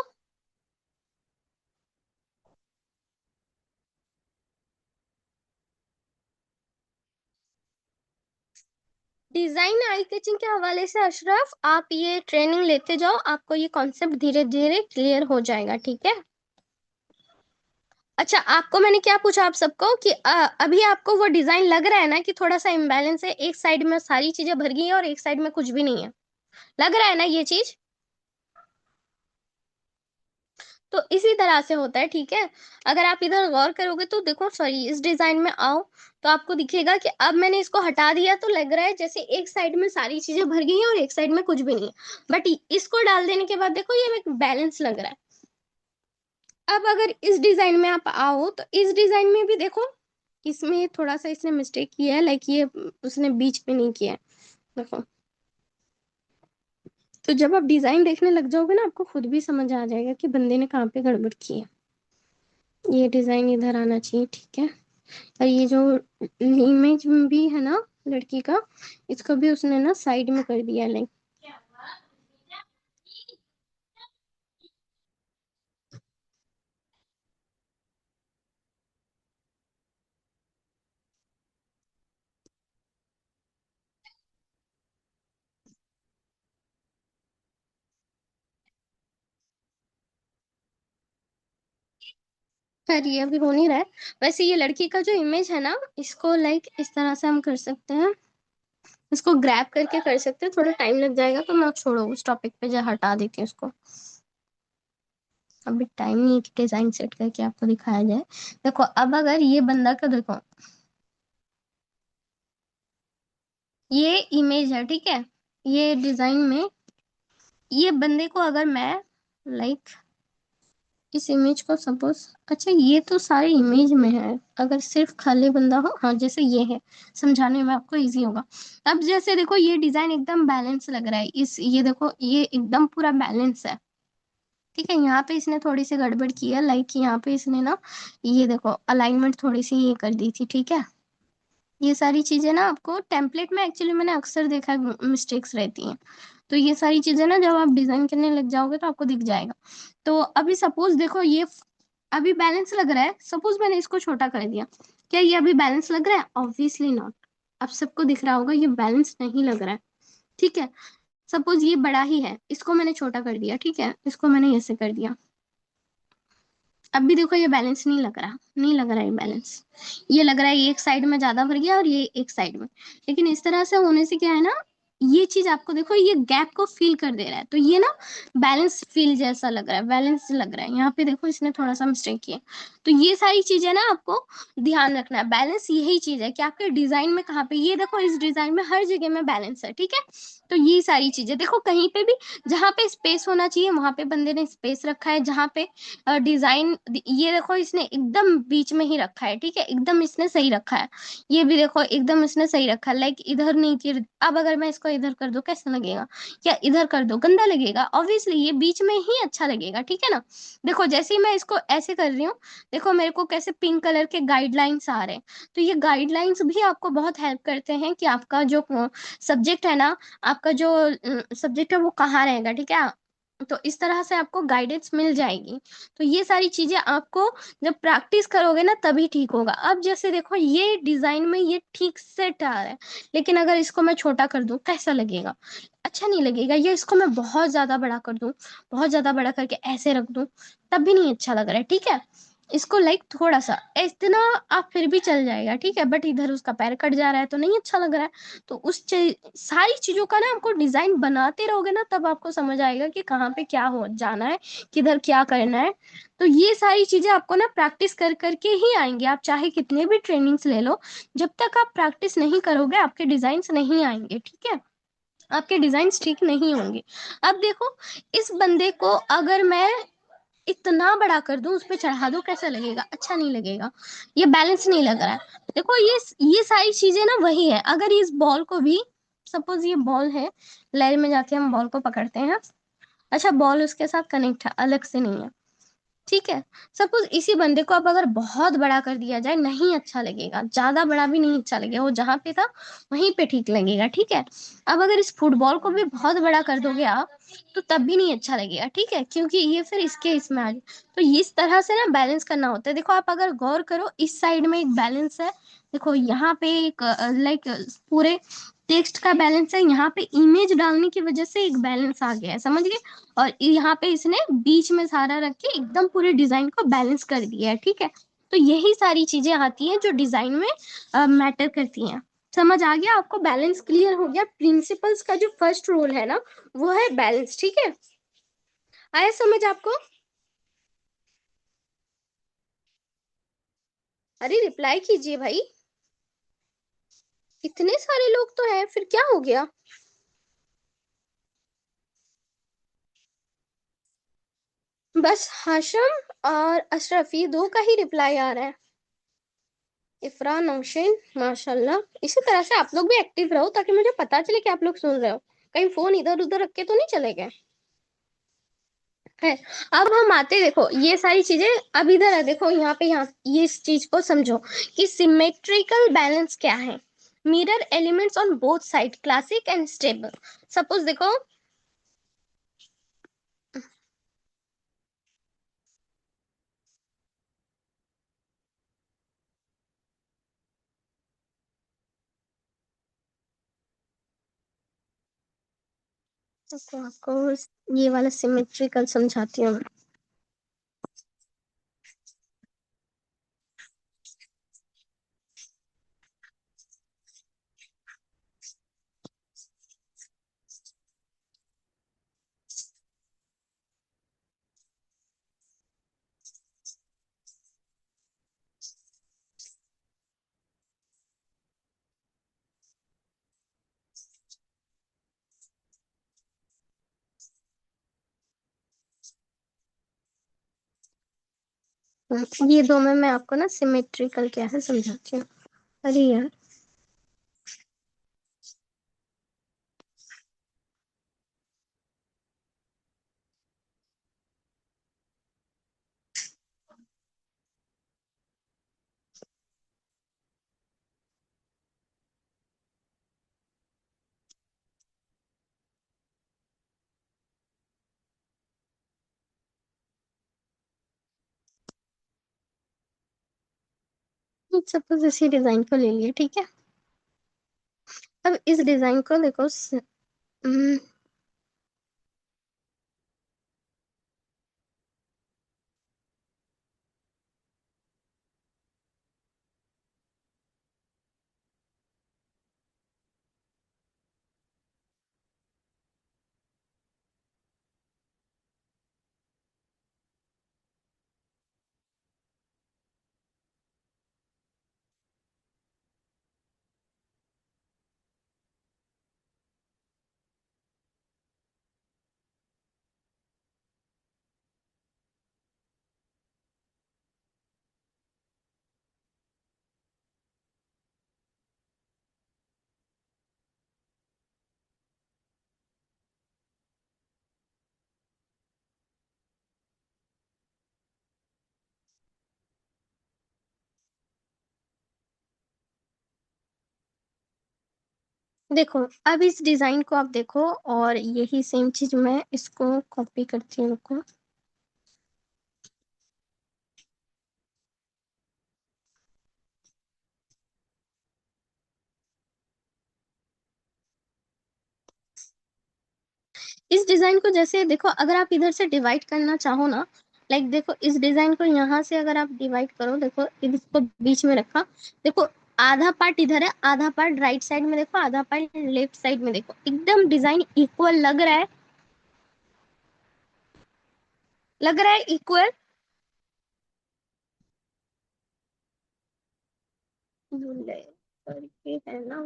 S1: डिजाइन आई कैचिंग के हवाले से अशरफ, आप ये ट्रेनिंग लेते जाओ, आपको ये कॉन्सेप्ट धीरे धीरे क्लियर हो जाएगा, ठीक है। अच्छा, आपको मैंने क्या पूछा आप सबको कि अभी आपको वो डिजाइन लग रहा है ना कि थोड़ा सा इम्बैलेंस है, एक साइड में सारी चीजें भर गई है और एक साइड में कुछ भी नहीं है, लग रहा है ना ये चीज। तो इसी तरह से होता है, ठीक है। अगर आप इधर गौर करोगे तो देखो, सॉरी, इस डिजाइन में आओ, तो आपको दिखेगा कि अब मैंने इसको हटा दिया तो लग रहा है जैसे एक साइड में सारी चीजें भर गई हैं और एक साइड में कुछ भी नहीं है। बट इसको डाल देने के बाद देखो ये एक बैलेंस लग रहा है। अब अगर इस डिजाइन में आप आओ तो इस डिजाइन में भी देखो, इसमें थोड़ा सा इसने मिस्टेक किया है, लाइक ये उसने बीच में नहीं किया है, देखो। तो जब आप डिजाइन देखने लग जाओगे ना, आपको खुद भी समझ आ जाएगा कि बंदे ने कहाँ पे गड़बड़ की है। ये डिजाइन इधर आना चाहिए, ठीक है। और ये जो इमेज भी है ना लड़की का, इसको भी उसने ना साइड में कर दिया, लाइक। खैर ये अभी हो नहीं रहा है। वैसे ये लड़की का जो इमेज है ना, इसको लाइक इस तरह से हम कर सकते हैं, इसको ग्रैब करके कर सकते हैं। थोड़ा टाइम लग जाएगा तो मैं छोड़ो उस टॉपिक पे, जो हटा देती हूँ उसको। अभी टाइम नहीं है कि डिजाइन सेट करके आपको दिखाया जाए। देखो अब अगर ये बंदा का देखो, ये इमेज है, ठीक है। ये डिजाइन में ये बंदे को अगर मैं लाइक इस इमेज को सपोज, अच्छा ये तो सारे इमेज में है, अगर सिर्फ खाली बंदा हो, हाँ जैसे ये है, समझाने में आपको इजी होगा। अब जैसे देखो ये डिजाइन एकदम बैलेंस लग रहा है, इस ये देखो ये एकदम पूरा बैलेंस है, ठीक है। यहाँ पे इसने थोड़ी सी गड़बड़ की है, लाइक यहाँ पे इसने ना, ये देखो अलाइनमेंट थोड़ी सी ये कर दी थी, ठीक है। ये सारी चीजें ना आपको टेम्पलेट में एक्चुअली मैंने अक्सर देखा है मिस्टेक्स रहती हैं। तो ये सारी चीजें ना जब आप डिजाइन करने लग जाओगे तो आपको दिख जाएगा। तो अभी सपोज देखो ये अभी बैलेंस लग रहा है, सपोज मैंने इसको छोटा कर दिया, क्या ये अभी बैलेंस लग रहा है? Obviously not. अब सबको दिख रहा होगा ये बैलेंस नहीं लग रहा है, ठीक है। सपोज ये बड़ा ही है, इसको मैंने छोटा कर दिया, ठीक है, इसको मैंने ऐसे कर दिया। अब भी देखो ये बैलेंस नहीं लग रहा, नहीं लग रहा है बैलेंस। ये लग रहा है ये एक साइड में ज्यादा भर गया और ये एक साइड में। लेकिन इस तरह से होने से क्या है ना, ये चीज आपको देखो ये गैप को फील कर दे रहा है, तो ये ना बैलेंस फील जैसा लग रहा है, बैलेंस लग रहा है। यहाँ पे देखो इसने थोड़ा सा मिस्टेक किया। तो ये सारी चीजें ना आपको ध्यान रखना है। बैलेंस यही चीज है कि आपके डिजाइन में कहाँ पे, ये देखो इस डिजाइन में हर जगह में बैलेंस है, ठीक है। तो ये सारी चीजें देखो, कहीं पे भी जहाँ पे स्पेस होना चाहिए वहां पे बंदे ने स्पेस रखा है, जहाँ पे डिजाइन, ये देखो इसने एकदम बीच में ही रखा है, ठीक है, एकदम इसने सही रखा है। ये भी देखो एकदम इसने सही रखा है, लाइक इधर नहीं थी। अब अगर मैं इसको इधर कर दूं कैसा लगेगा, या इधर कर दो गंदा लगेगा? ऑब्वियसली ये बीच में ही अच्छा लगेगा, ठीक है ना। देखो जैसे ही मैं इसको ऐसे कर रही हूँ, देखो मेरे को कैसे पिंक कलर के गाइडलाइंस आ रहे हैं। तो ये गाइडलाइंस भी आपको बहुत हेल्प करते हैं कि आपका जो सब्जेक्ट है ना, आपका जो सब्जेक्ट है वो कहाँ रहेगा, ठीक है। तो इस तरह से आपको गाइडेंस मिल जाएगी। तो ये सारी चीजें आपको जब प्रैक्टिस करोगे ना तभी ठीक होगा। अब जैसे देखो ये डिजाइन में ये ठीक सेट आ रहा है, लेकिन अगर इसको मैं छोटा कर दूं कैसा लगेगा? अच्छा नहीं लगेगा। या इसको मैं बहुत ज्यादा बड़ा कर दूं, बहुत ज्यादा बड़ा करके ऐसे रख दूं, तब भी नहीं अच्छा लग रहा है, ठीक है। इसको लाइक थोड़ा सा इतना आप फिर भी चल जाएगा, ठीक है, बट इधर उसका पैर कट जा रहा है तो नहीं अच्छा लग रहा है। तो सारी चीजों का ना आपको डिजाइन बनाते रहोगे ना, तब आपको समझ आएगा कि कहाँ पे क्या हो जाना है, किधर क्या करना है। तो ये सारी चीजें आपको ना प्रैक्टिस कर करके ही आएंगे। आप चाहे कितने भी ट्रेनिंग्स ले लो, जब तक आप प्रैक्टिस नहीं करोगे आपके डिजाइन्स नहीं आएंगे, ठीक है। आपके डिजाइन्स ठीक नहीं होंगे। अब देखो इस बंदे को अगर मैं इतना बड़ा कर दूं, उस पे चढ़ा दूं, कैसा लगेगा? अच्छा नहीं लगेगा, ये बैलेंस नहीं लग रहा है। देखो ये सारी चीजें ना वही है। अगर इस बॉल को भी, सपोज ये बॉल है, लहर में जाके हम बॉल को पकड़ते हैं। अच्छा, बॉल उसके साथ कनेक्ट है, अलग से नहीं है, ठीक है। सपोज इसी बंदे को अब अगर बहुत बड़ा कर दिया जाए, नहीं अच्छा लगेगा, ज्यादा बड़ा भी नहीं अच्छा लगेगा, वो जहां पे था वहीं पे ठीक लगेगा, ठीक है। अब अगर इस फुटबॉल को भी बहुत बड़ा कर दोगे आप, तो तब भी नहीं अच्छा लगेगा, ठीक है, क्योंकि ये फिर इसके इसमें आ जाए। तो इस तरह से ना बैलेंस करना होता है। देखो आप अगर गौर करो, इस साइड में एक बैलेंस है, देखो यहाँ पे एक लाइक पूरे टेक्स्ट का बैलेंस है, यहाँ पे इमेज डालने की वजह से एक बैलेंस आ गया है, समझ गए। और यहाँ पे इसने बीच में सारा रख के एकदम पूरे डिजाइन को बैलेंस कर दिया है, ठीक है। तो यही सारी चीजें आती हैं जो डिजाइन में मैटर करती हैं। समझ आ गया आपको? बैलेंस क्लियर हो गया? प्रिंसिपल्स का जो फर्स्ट रूल है ना, वो है बैलेंस, ठीक है। आया समझ आपको? अरे रिप्लाई कीजिए भाई, इतने सारे लोग तो हैं, फिर क्या हो गया? बस हाशम और अशरफी दो का ही रिप्लाई आ रहा है। इफरान, नौशीन, माशाल्लाह। इसी तरह से आप लोग भी एक्टिव रहो, ताकि मुझे पता चले कि आप लोग सुन रहे हो। कहीं फोन इधर उधर रख के तो नहीं चले गए? है। अब हम आते, देखो ये सारी चीजें। अब इधर है, देखो यहाँ पे, यहाँ ये इस चीज को समझो कि सिमेट्रिकल बैलेंस क्या है। Mirror elements on both side, classic and stable. Suppose देखो, तो आपको ये वाला सिमेट्रिकल समझाती हूँ। ये दो में मैं आपको ना सिमेट्रिकल क्या है समझाती हूँ। अरे यार, सपोज इसी डिजाइन को ले लिए, ठीक है। अब इस डिजाइन को देखो, देखो अब इस डिजाइन को आप देखो, और यही सेम चीज मैं इसको कॉपी करती हूँ, रुको। इस डिजाइन को जैसे देखो, अगर आप इधर से डिवाइड करना चाहो ना, लाइक देखो इस डिजाइन को यहाँ से अगर आप डिवाइड करो, देखो इसको बीच में रखा, देखो आधा पार्ट इधर है, आधा पार्ट राइट साइड में देखो, आधा पार्ट लेफ्ट साइड में देखो, एकदम डिजाइन इक्वल लग रहा है। लग रहा है इक्वल। करके है ना,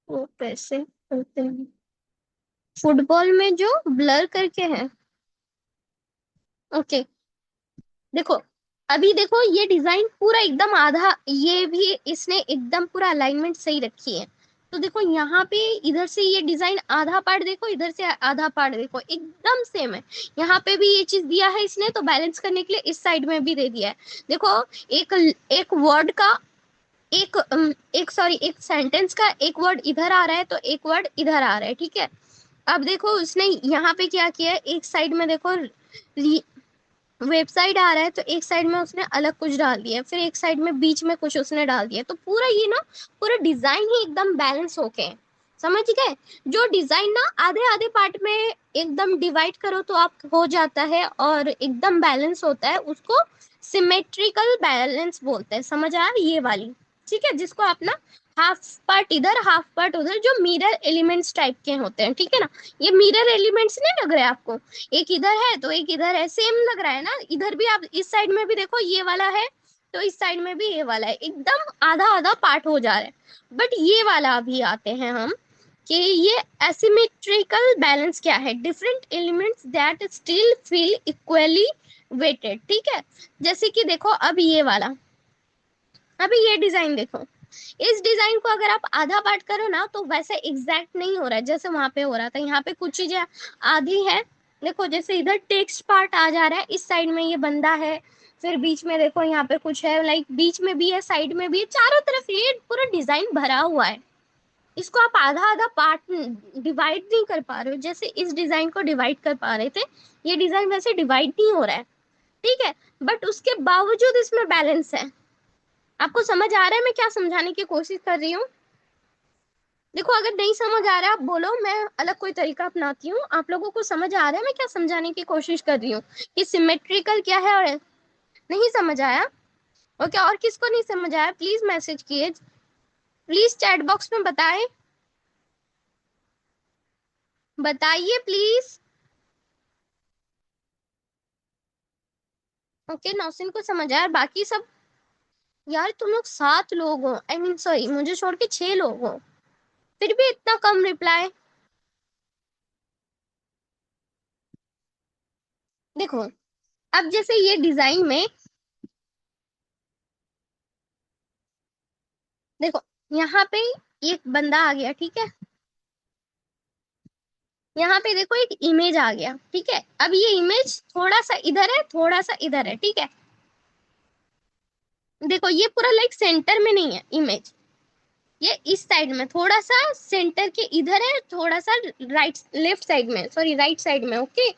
S1: वो कैसे करते हैं? फुटबॉल में जो ब्लर करके है, ओके। देखो, अभी देखो ये डिजाइन पूरा एकदम आधा, ये भी इसने एकदम पूरा अलाइनमेंट सही रखी है। तो देखो यहाँ पे इधर से ये डिजाइन आधा पार्ट देखो, इधर से आधा पार्ट देखो, एकदम सेम है। यहाँ पे भी ये चीज दिया है इसने, तो बैलेंस करने के लिए इस साइड में भी दे दिया है। देखो, एक एक वर्ड का, एक सॉरी एक सेंटेंस का एक वर्ड इधर आ रहा है तो एक वर्ड इधर आ रहा है, ठीक है। अब देखो उसने यहाँ पे क्या किया है, एक साइड में देखो वेबसाइट आ रहा है तो एक साइड में उसने अलग कुछ डाल दिया है, फिर एक साइड में बीच में कुछ उसने डाल दिया है। तो पूरा ये ना, पूरा डिजाइन ही एकदम बैलेंस होके है। समझ गए? जो डिजाइन ना आधे आधे पार्ट में एकदम डिवाइड करो तो आप हो जाता है और एकदम बैलेंस होता है, उसको सिमेट्रिकल बैलेंस बोलते हैं। समझ आया ये वाली? ठीक है, जिसको आप ना हाफ पार्ट इधर हाफ पार्ट उधर, जो मिरर एलिमेंट्स टाइप के होते हैं, ठीक है ना। ये मिरर एलिमेंट्स नहीं लग रहे आपको? एक इधर है तो एक इधर है, सेम लग रहा है ना। इधर भी आप इस साइड में भी देखो ये वाला है, तो इस साइड में भी ये वाला है, एकदम आधा आधा पार्ट हो जा रहा है। बट ये वाला अभी आते हैं हम, कि ये एसिमेट्रिकल बैलेंस क्या है, different elements that still feel equally weighted, ठीक है। जैसे कि देखो अब ये वाला, अभी ये डिजाइन देखो, इस डिजाइन को अगर आप आधा पार्ट करो ना तो वैसे एग्जैक्ट नहीं हो रहा है जैसे वहां पे हो रहा था। यहाँ पे कुछ चीजें आधी है, देखो जैसे इधर टेक्स्ट पार्ट आ जा रहा है, इस साइड में ये बंदा है, फिर बीच में देखो यहाँ पे कुछ है, लाइक बीच में भी है, साइड में भी है, चारों तरफ ये पूरा डिजाइन भरा हुआ है। इसको आप आधा आधा पार्ट डिवाइड नहीं कर पा रहे हो जैसे इस डिजाइन को डिवाइड कर पा रहे थे। ये डिजाइन वैसे डिवाइड नहीं हो रहा है, ठीक है। बट उसके बावजूद इसमें बैलेंस है। आपको समझ आ रहा है मैं क्या समझाने की कोशिश कर रही हूँ? देखो, अगर नहीं समझ आ रहा है आप बोलो, मैं अलग कोई तरीका अपनाती हूँ। आप लोगों को समझ आ रहा है मैं क्या समझाने की कोशिश कर रही हूँ, कि सिमेट्रिकल क्या है? और नहीं समझ आया? ओके, और किसको नहीं समझ आया प्लीज मैसेज किए, प्लीज चैट बॉक्स में बताएं, बताइए प्लीज। ओके, नौसिन को समझ आया, बाकी सब? यार तुम लोग 7 लोग हो, आई मीन सॉरी, मुझे छोड़ के 6 लोग हो, फिर भी इतना कम रिप्लाई। देखो, अब जैसे ये डिजाइन में, देखो यहाँ पे एक बंदा आ गया, ठीक है। यहाँ पे देखो एक इमेज आ गया, ठीक है। अब ये इमेज थोड़ा सा इधर है, थोड़ा सा इधर है, ठीक है। देखो ये पूरा लाइक सेंटर में नहीं है इमेज, ये इस साइड में थोड़ा सा सेंटर के इधर है, थोड़ा सा राइट लेफ्ट साइड में, सॉरी राइट साइड में, ओके।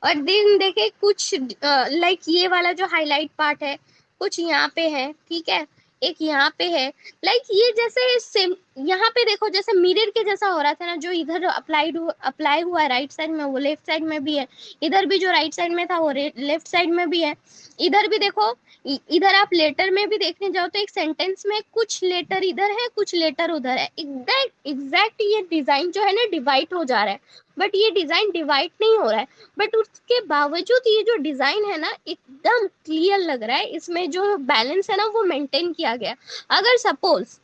S1: और देन देखे कुछ लाइक ये वाला जो हाईलाइट पार्ट है, कुछ यहाँ पे है, ठीक है, एक यहाँ पे है। लाइक ये जैसे सेम, यहाँ पे देखो जैसे मिरर के जैसा हो रहा था ना, जो इधर अप्लाई हुआ है राइट साइड में, वो लेफ्ट साइड में भी है। इधर भी जो राइट साइड में था वो लेफ्ट साइड में भी है। इधर भी देखो, इधर आप लेटर में भी देखने जाओ तो एक सेंटेंस में कुछ लेटर इधर है, कुछ लेटर उधर है, एग्जैक्ट एग्जैक्ट ये डिजाइन जो है ना डिवाइड हो जा रहा है। बट ये डिजाइन डिवाइड नहीं हो रहा है, बट उसके बावजूद ये जो डिजाइन है ना एकदम क्लियर लग रहा है, इसमें जो बैलेंस है ना वो मेंटेन किया गया। अगर सपोज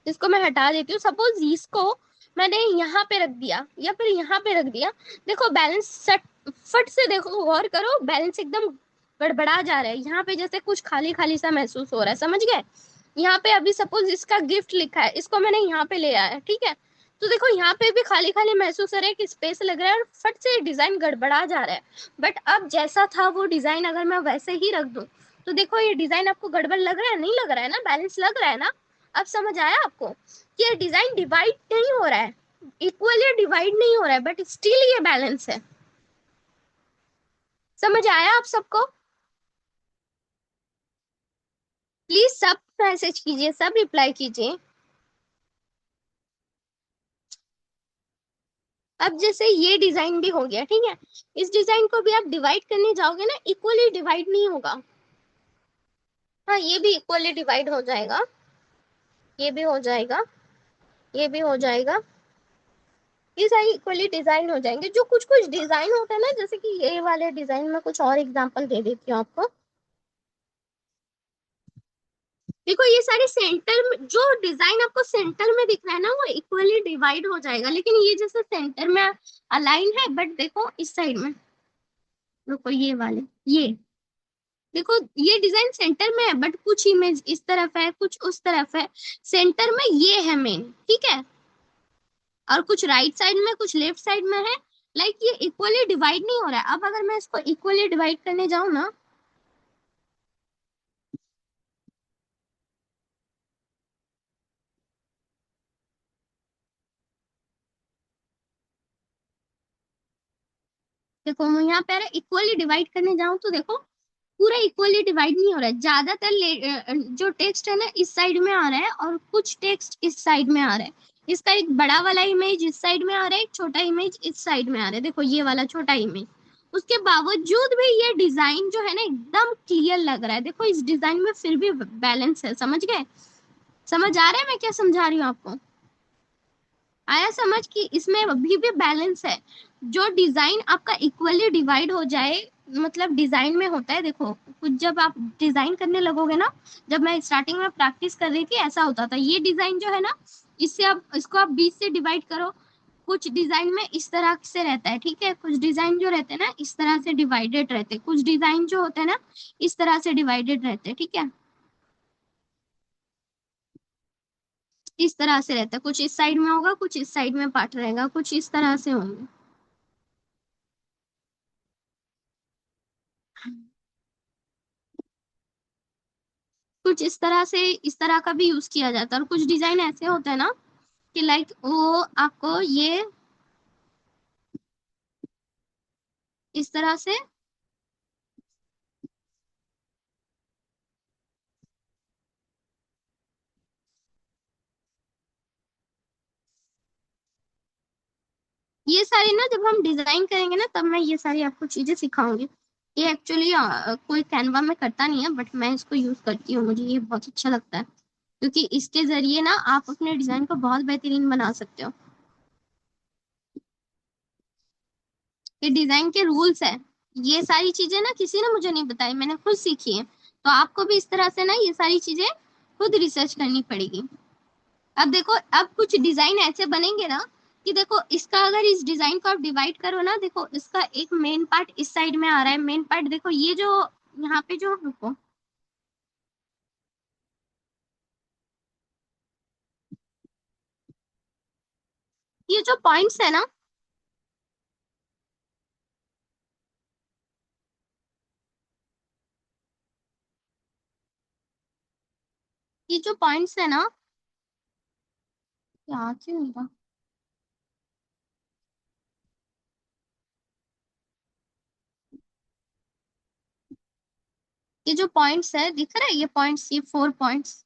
S1: इसको मैं हटा देती हूँ, सपोज इसको मैंने यहाँ पे रख दिया या फिर यहाँ पे रख दिया, देखो बैलेंस सट फट से देखो, गौर करो, बैलेंस एकदम गड़बड़ा जा रहा है। यहाँ पे जैसे कुछ खाली खाली सा महसूस हो रहा है, समझ गए? यहाँ पे अभी सपोज इसका गिफ्ट लिखा है, इसको मैंने यहाँ पे ले आया, ठीक है। तो देखो यहाँ पे भी खाली खाली महसूस हो रहा है कि स्पेस लग रहा है, और फट से डिजाइन गड़बड़ा जा रहा है। बट अब जैसा था वो डिजाइन अगर मैं वैसे ही रख दूं, तो देखो ये डिजाइन आपको गड़बड़ लग रहा है? नहीं लग रहा है ना, बैलेंस लग रहा है ना। अब समझ आया आपको कि ये डिजाइन डिवाइड नहीं हो रहा है, इक्वली डिवाइड नहीं हो रहा है, बट स्टिल ये बैलेंस है। समझ आया आप सबको? प्लीज सब मैसेज कीजिए, सब रिप्लाई कीजिए। अब जैसे ये डिजाइन भी हो गया, ठीक है। इस डिजाइन को भी आप डिवाइड करने जाओगे ना, इक्वली डिवाइड नहीं होगा। हाँ, ये भी इक्वली डिवाइड हो जाएगा, ये भी हो जाएगा, ये भी हो जाएगा, ये सारी इक्वली डिजाइन हो जाएंगे। जो कुछ कुछ डिजाइन होता है ना, जैसे कि ये वाले डिजाइन में कुछ और एग्जांपल दे देती हूँ आपको। देखो ये सारे सेंटर में जो डिजाइन आपको सेंटर में दिख रहा है ना, वो इक्वली डिवाइड हो जाएगा, लेकिन ये जैसे सेंटर में अलाइन है, बट देखो इस साइड में, रुको ये वाले, ये देखो ये डिजाइन सेंटर में है, बट कुछ इमेज इस तरफ है, कुछ उस तरफ है। सेंटर में ये है मेन, ठीक है। और कुछ राइट साइड में, कुछ लेफ्ट साइड में है। लाइक ये इक्वली डिवाइड नहीं हो रहा है। अब अगर मैं इसको इक्वली डिवाइड करने जाऊं ना, देखो मैं यहाँ पे इक्वली डिवाइड करने जाऊं तो देखो पूरा इक्वली डिवाइड नहीं हो रहा है। ज्यादातर जो टेक्स्ट है ना इस साइड में आ रहा है, और कुछ टेक्स्ट इस साइड में आ रहा है। इसका एक बड़ा वाला इमेज इस साइड में आ रहा है, एक छोटा इमेज इस साइड में आ रहा है। देखो ये वाला छोटा इमेज। उसके बावजूद भी ये डिजाइन जो है ना एकदम क्लियर लग रहा है। देखो इस डिजाइन में फिर भी बैलेंस है, समझ गए? समझ आ रहा है मैं क्या समझा रही हूँ आपको? आया समझ कि इसमें अभी भी बैलेंस है। जो डिजाइन आपका इक्वली डिवाइड हो जाए, मतलब डिजाइन में होता है, देखो कुछ जब आप डिजाइन करने लगोगे ना, जब मैं स्टार्टिंग में प्रैक्टिस कर रही थी ऐसा होता था। ये डिजाइन जो है ना, इससे आप इसको आप 20 से डिवाइड करो। कुछ डिजाइन में इस तरह से रहता है, ठीक है। कुछ डिजाइन जो रहते हैं ना इस तरह से डिवाइडेड रहते हैं, कुछ डिजाइन जो होते हैं ना इस तरह से डिवाइडेड रहते हैं, ठीक है। इस तरह से रहता है, कुछ इस साइड में होगा, कुछ इस साइड में पार्ट रहेगा, कुछ इस तरह से होंगे। कुछ इस तरह से, इस तरह का भी यूज किया जाता है। और कुछ डिजाइन ऐसे होते हैं ना कि लाइक वो आपको ये इस तरह से, ये सारी ना जब हम डिजाइन करेंगे ना तब मैं ये सारी आपको चीजें सिखाऊंगी। ये एक्चुअली कोई कैनवा में करता नहीं है, बट मैं इसको यूज करती हूँ, मुझे ये बहुत अच्छा लगता है। क्योंकि इसके जरिए ना आप अपने डिजाइन को बहुत बेहतरीन बना सकते हो। ये डिजाइन के रूल्स है। ये सारी चीजें ना किसी ने मुझे नहीं बताई, मैंने खुद सीखी है। तो आपको भी इस तरह से ना ये सारी चीजें खुद रिसर्च करनी पड़ेगी। अब देखो, अब कुछ डिजाइन ऐसे बनेंगे ना कि देखो इसका अगर इस डिजाइन को आप डिवाइड करो ना, देखो इसका एक मेन पार्ट इस साइड में आ रहा है। मेन पार्ट देखो ये जो यहाँ पे जो, रुको, ये जो पॉइंट्स है ना, ये जो पॉइंट्स है ना, यहाँ क्यों नहीं रहा? ये जो पॉइंट्स है दिख रहा है, ये पॉइंट्स, ये 4 पॉइंट्स।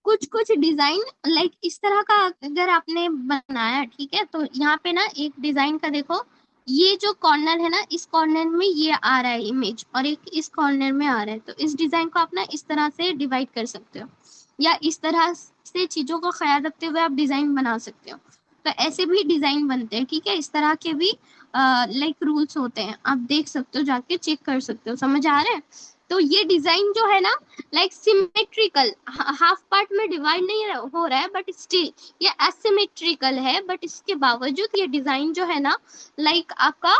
S1: कुछ कुछ डिजाइन लाइक इस तरह का अगर आपने बनाया, ठीक है, तो यहाँ पे ना एक डिजाइन का देखो, ये जो कॉर्नर है ना इस कॉर्नर में ये आ रहा है इमेज, और एक इस कॉर्नर में आ रहा है। तो इस डिजाइन को आप ना इस तरह से डिवाइड कर सकते हो, या इस तरह से चीजों को ख्याल रखते हुए आप डिजाइन बना सकते हो। तो ऐसे भी डिजाइन बनते हैं, ठीक है। इस तरह के भी लाइक रूल्स होते हैं, आप देख सकते हो, जाके चेक कर सकते हो। समझ आ रहा है? तो ये डिजाइन जो है ना लाइक सिमेट्रिकल, हाफ पार्ट में डिवाइड नहीं हो रहा है, बट स्टिल ये एसिमेट्रिकल है। बट इसके बावजूद ये डिजाइन जो है ना लाइक आपका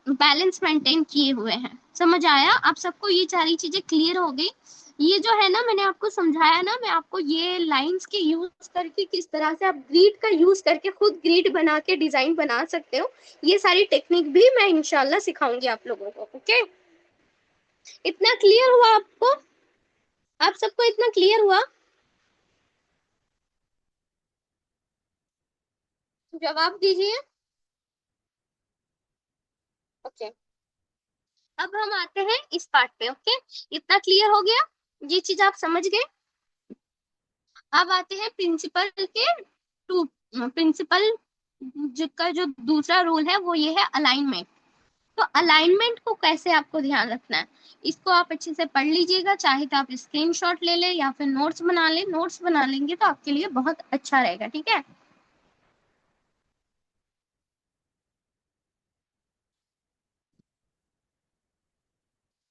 S1: बैलेंस मेंटेन किए हुए हैं। समझ आया आप सबको? ये सारी चीजें क्लियर हो गई। ये जो है ना मैंने आपको समझाया ना, मैं आपको ये लाइंस के यूज करके किस तरह से आप ग्रिड का यूज करके खुद ग्रिड बना के डिजाइन बना सकते हो, ये सारी टेक्निक भी मैं इंशाल्लाह सिखाऊंगी आप लोगों को। ओके, इतना क्लियर हुआ आपको? आप सबको इतना क्लियर हुआ? जवाब दीजिए। ओके, अब हम आते हैं इस पार्ट पे। ओके, इतना क्लियर हो गया, ये चीज आप समझ गए। अब आते हैं प्रिंसिपल के टू। प्रिंसिपल जिसका जो दूसरा रूल है वो ये है अलाइनमेंट। तो अलाइनमेंट को कैसे आपको ध्यान रखना है, इसको आप अच्छे से पढ़ लीजिएगा। चाहे तो आप स्क्रीनशॉट ले लें या फिर नोट्स बना लें। नोट्स बना लेंगे तो आपके लिए बहुत अच्छा रहेगा, ठीक है।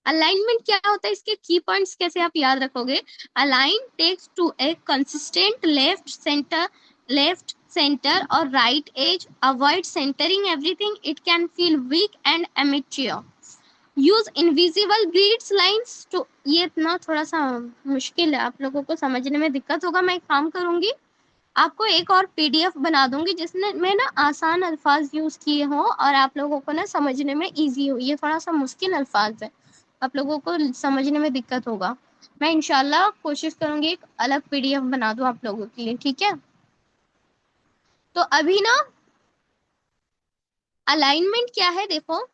S1: अलाइनमेंट क्या होता है, इसके की पॉइंट्स कैसे आप याद रखोगे? Align text to a consistent left center, left center or right edge. Avoid centering everything. It can feel weak and amateur. Use invisible grids lines. तो ये इतना थोड़ा सा मुश्किल है, आप लोगों को समझने में दिक्कत होगा। मैं एक काम करूंगी, आपको एक और पीडीएफ बना दूंगी जिसमें मैं ना आसान अल्फाज यूज किए हों और आप लोगों को ना समझने में इजी हो। ये थोड़ा सा मुश्किल अल्फाज है, आप लोगों को समझने में दिक्कत होगा। मैं इंशाल्लाह कोशिश करूंगी एक अलग पीडीएफ बना दूं आप लोगों के लिए, ठीक है। तो अभी ना अलाइनमेंट क्या है देखो,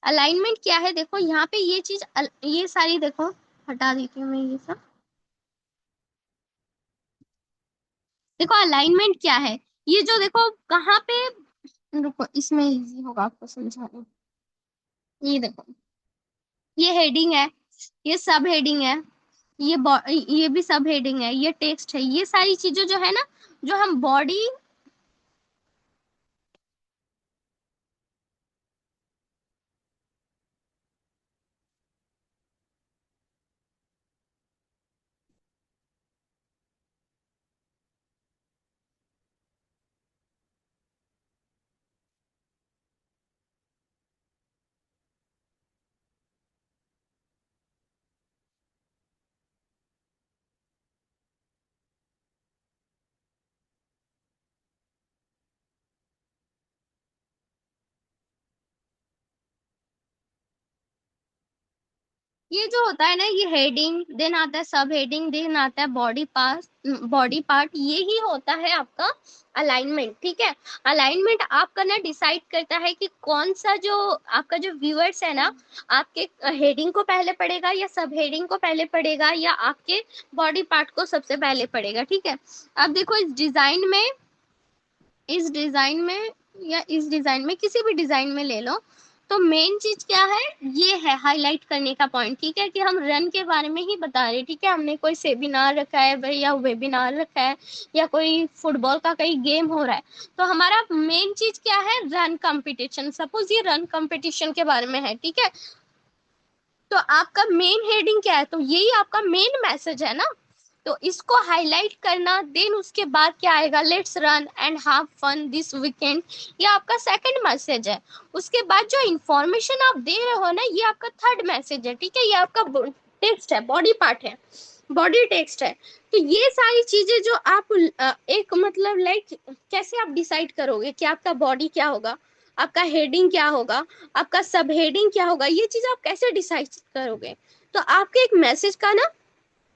S1: अलाइनमेंट क्या है देखो, यहाँ पे ये चीज ये सारी देखो, हटा देती हूँ मैं ये सब। देखो अलाइनमेंट क्या है, ये जो देखो कहाँ पे, रुको इसमें इजी होगा आपको समझाना। ये देखो, ये हेडिंग है, ये सब हेडिंग है, ये भी सब हेडिंग है, ये टेक्स्ट है, ये सारी चीजें जो है ना, जो हम बॉडी। ये जो होता है ना, ये हेडिंग, देन आता है सब हेडिंग, देन आता है बॉडी पार्ट, बॉडी पार्ट, ये ही होता है आपका अलाइनमेंट, ठीक है। अलाइनमेंट आपका ना डिसाइड करता है कि कौन सा जो आपका जो व्यूअर्स है ना, आपके हेडिंग को पहले पढ़ेगा या सब हेडिंग को पहले पढ़ेगा या आपके बॉडी पार्ट को सबसे पहले पढ़ेगा, ठीक है। अब देखो इस डिजाइन में या इस डिजाइन में किसी भी डिजाइन में ले लो, तो मेन चीज क्या है, ये है हाईलाइट करने का पॉइंट, ठीक है, कि हम रन के बारे में ही बता रहे हैं, ठीक है। हमने कोई सेमिनार रखा है भाई या वेबिनार रखा है या कोई फुटबॉल का कहीं गेम हो रहा है, तो हमारा मेन चीज क्या है, रन कंपटीशन। सपोज ये रन कंपटीशन के बारे में है, ठीक है, तो आपका मेन हेडिंग क्या है, तो यही आपका मेन मैसेज है ना, तो इसको हाईलाइट करना, देन उसके बाद क्या आएगा, let's run and have fun this weekend, ये आपका सेकंड मैसेज है। उसके बाद जो इंफॉर्मेशन आप दे रहे हो ना, ये आपका थर्ड मैसेज है, ठीक है, ये आपका टेक्स्ट है, बॉडी पार्ट है, बॉडी टेक्स्ट है। तो ये सारी चीजें जो आप एक मतलब लाइक कैसे आप डिसाइड करोगे कि आपका बॉडी क्या होगा, आपका हेडिंग क्या होगा, आपका सब हेडिंग क्या होगा, ये चीज आप कैसे डिसाइड करोगे। तो आपके एक मैसेज का ना,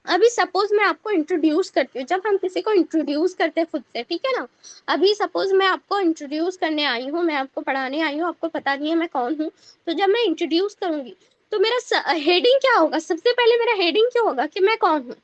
S1: अभी सपोज मैं आपको इंट्रोड्यूस करती हूँ, जब हम किसी को इंट्रोड्यूस करते हैं खुद से, ठीक है ना, अभी सपोज मैं आपको इंट्रोड्यूस करने आई हूँ, मैं आपको पढ़ाने आई हूँ, आपको पता नहीं है मैं कौन हूँ, तो जब मैं इंट्रोड्यूस करूंगी तो मेरा हेडिंग क्या होगा, सबसे पहले मेरा हेडिंग क्या होगा कि मैं कौन हूँ।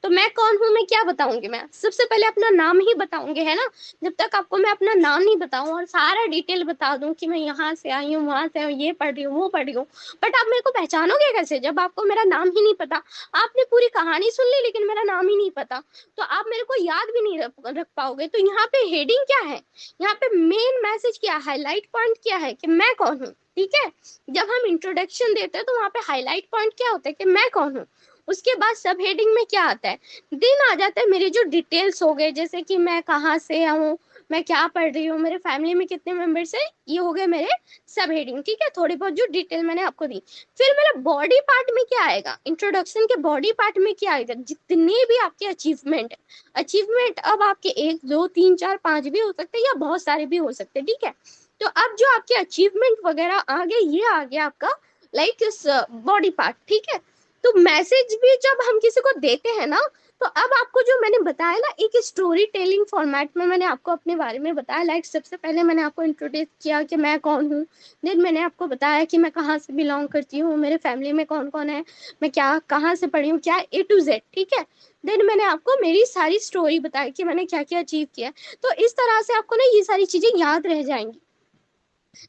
S1: तो मैं कौन हूँ, मैं क्या बताऊंगी, मैं सबसे पहले अपना नाम ही बताऊंगी, है ना। जब तक आपको मैं अपना नाम नहीं बताऊं और सारा डिटेल बता दूं कि मैं यहाँ से आई हूँ, वहां से आई हूँ, ये पढ़ रही हूँ, वो पढ़ रही हूँ, बट आप मेरे को पहचानोगे कैसे जब आपको मेरा नाम ही नहीं पता। आपने पूरी कहानी सुन ली लेकिन मेरा नाम ही नहीं पता, तो आप मेरे को याद भी नहीं रख पाओगे। तो यहाँ पे हेडिंग क्या है, यहाँ पे मेन मैसेज क्या है, हाईलाइट पॉइंट क्या है कि मैं कौन हूँ, ठीक है। जब हम इंट्रोडक्शन देते हैं तो वहां पे हाईलाइट पॉइंट क्या होता है कि मैं कौन हूँ। उसके बाद सब हेडिंग में क्या आता है, दिन आ जाता है मेरे जो डिटेल्स हो गए, जैसे कि मैं कहाँ से हूँ, मैं क्या पढ़ रही हूँ, मेरे फैमिली में कितने मेंबर्स है, ये हो गए मेरे सब हेडिंग, ठीक है, थोड़ी बहुत जो डिटेल मैंने आपको दी। फिर मेरा बॉडी पार्ट में क्या आएगा, इंट्रोडक्शन के बॉडी पार्ट में क्या आएगा, जितने भी आपके अचीवमेंट है, अचीवमेंट अब आपके 1 2 3 4 5 भी हो सकते हैं या बहुत सारे भी हो सकते हैं, ठीक है। तो अब जो आपके अचीवमेंट वगैरह आ गए, ये आ गया आपका लाइक इस बॉडी पार्ट, ठीक है। तो मैसेज भी जब हम किसी को देते हैं ना, तो अब आपको जो मैंने बताया ना, एक स्टोरी टेलिंग फॉर्मेट में मैंने आपको अपने बारे में बताया, लाइक सबसे पहले मैंने आपको इंट्रोड्यूस किया कि मैं कौन हूँ, देन मैंने आपको बताया कि मैं कहाँ से बिलोंग करती हूँ, मेरे फैमिली में कौन कौन है, मैं क्या कहाँ से पढ़ी हूँ, क्या A to Z, ठीक है। देन मैंने आपको मेरी सारी स्टोरी बताई कि मैंने क्या क्या अचीव किया। तो इस तरह से आपको ना ये सारी चीजें याद रह जाएंगी।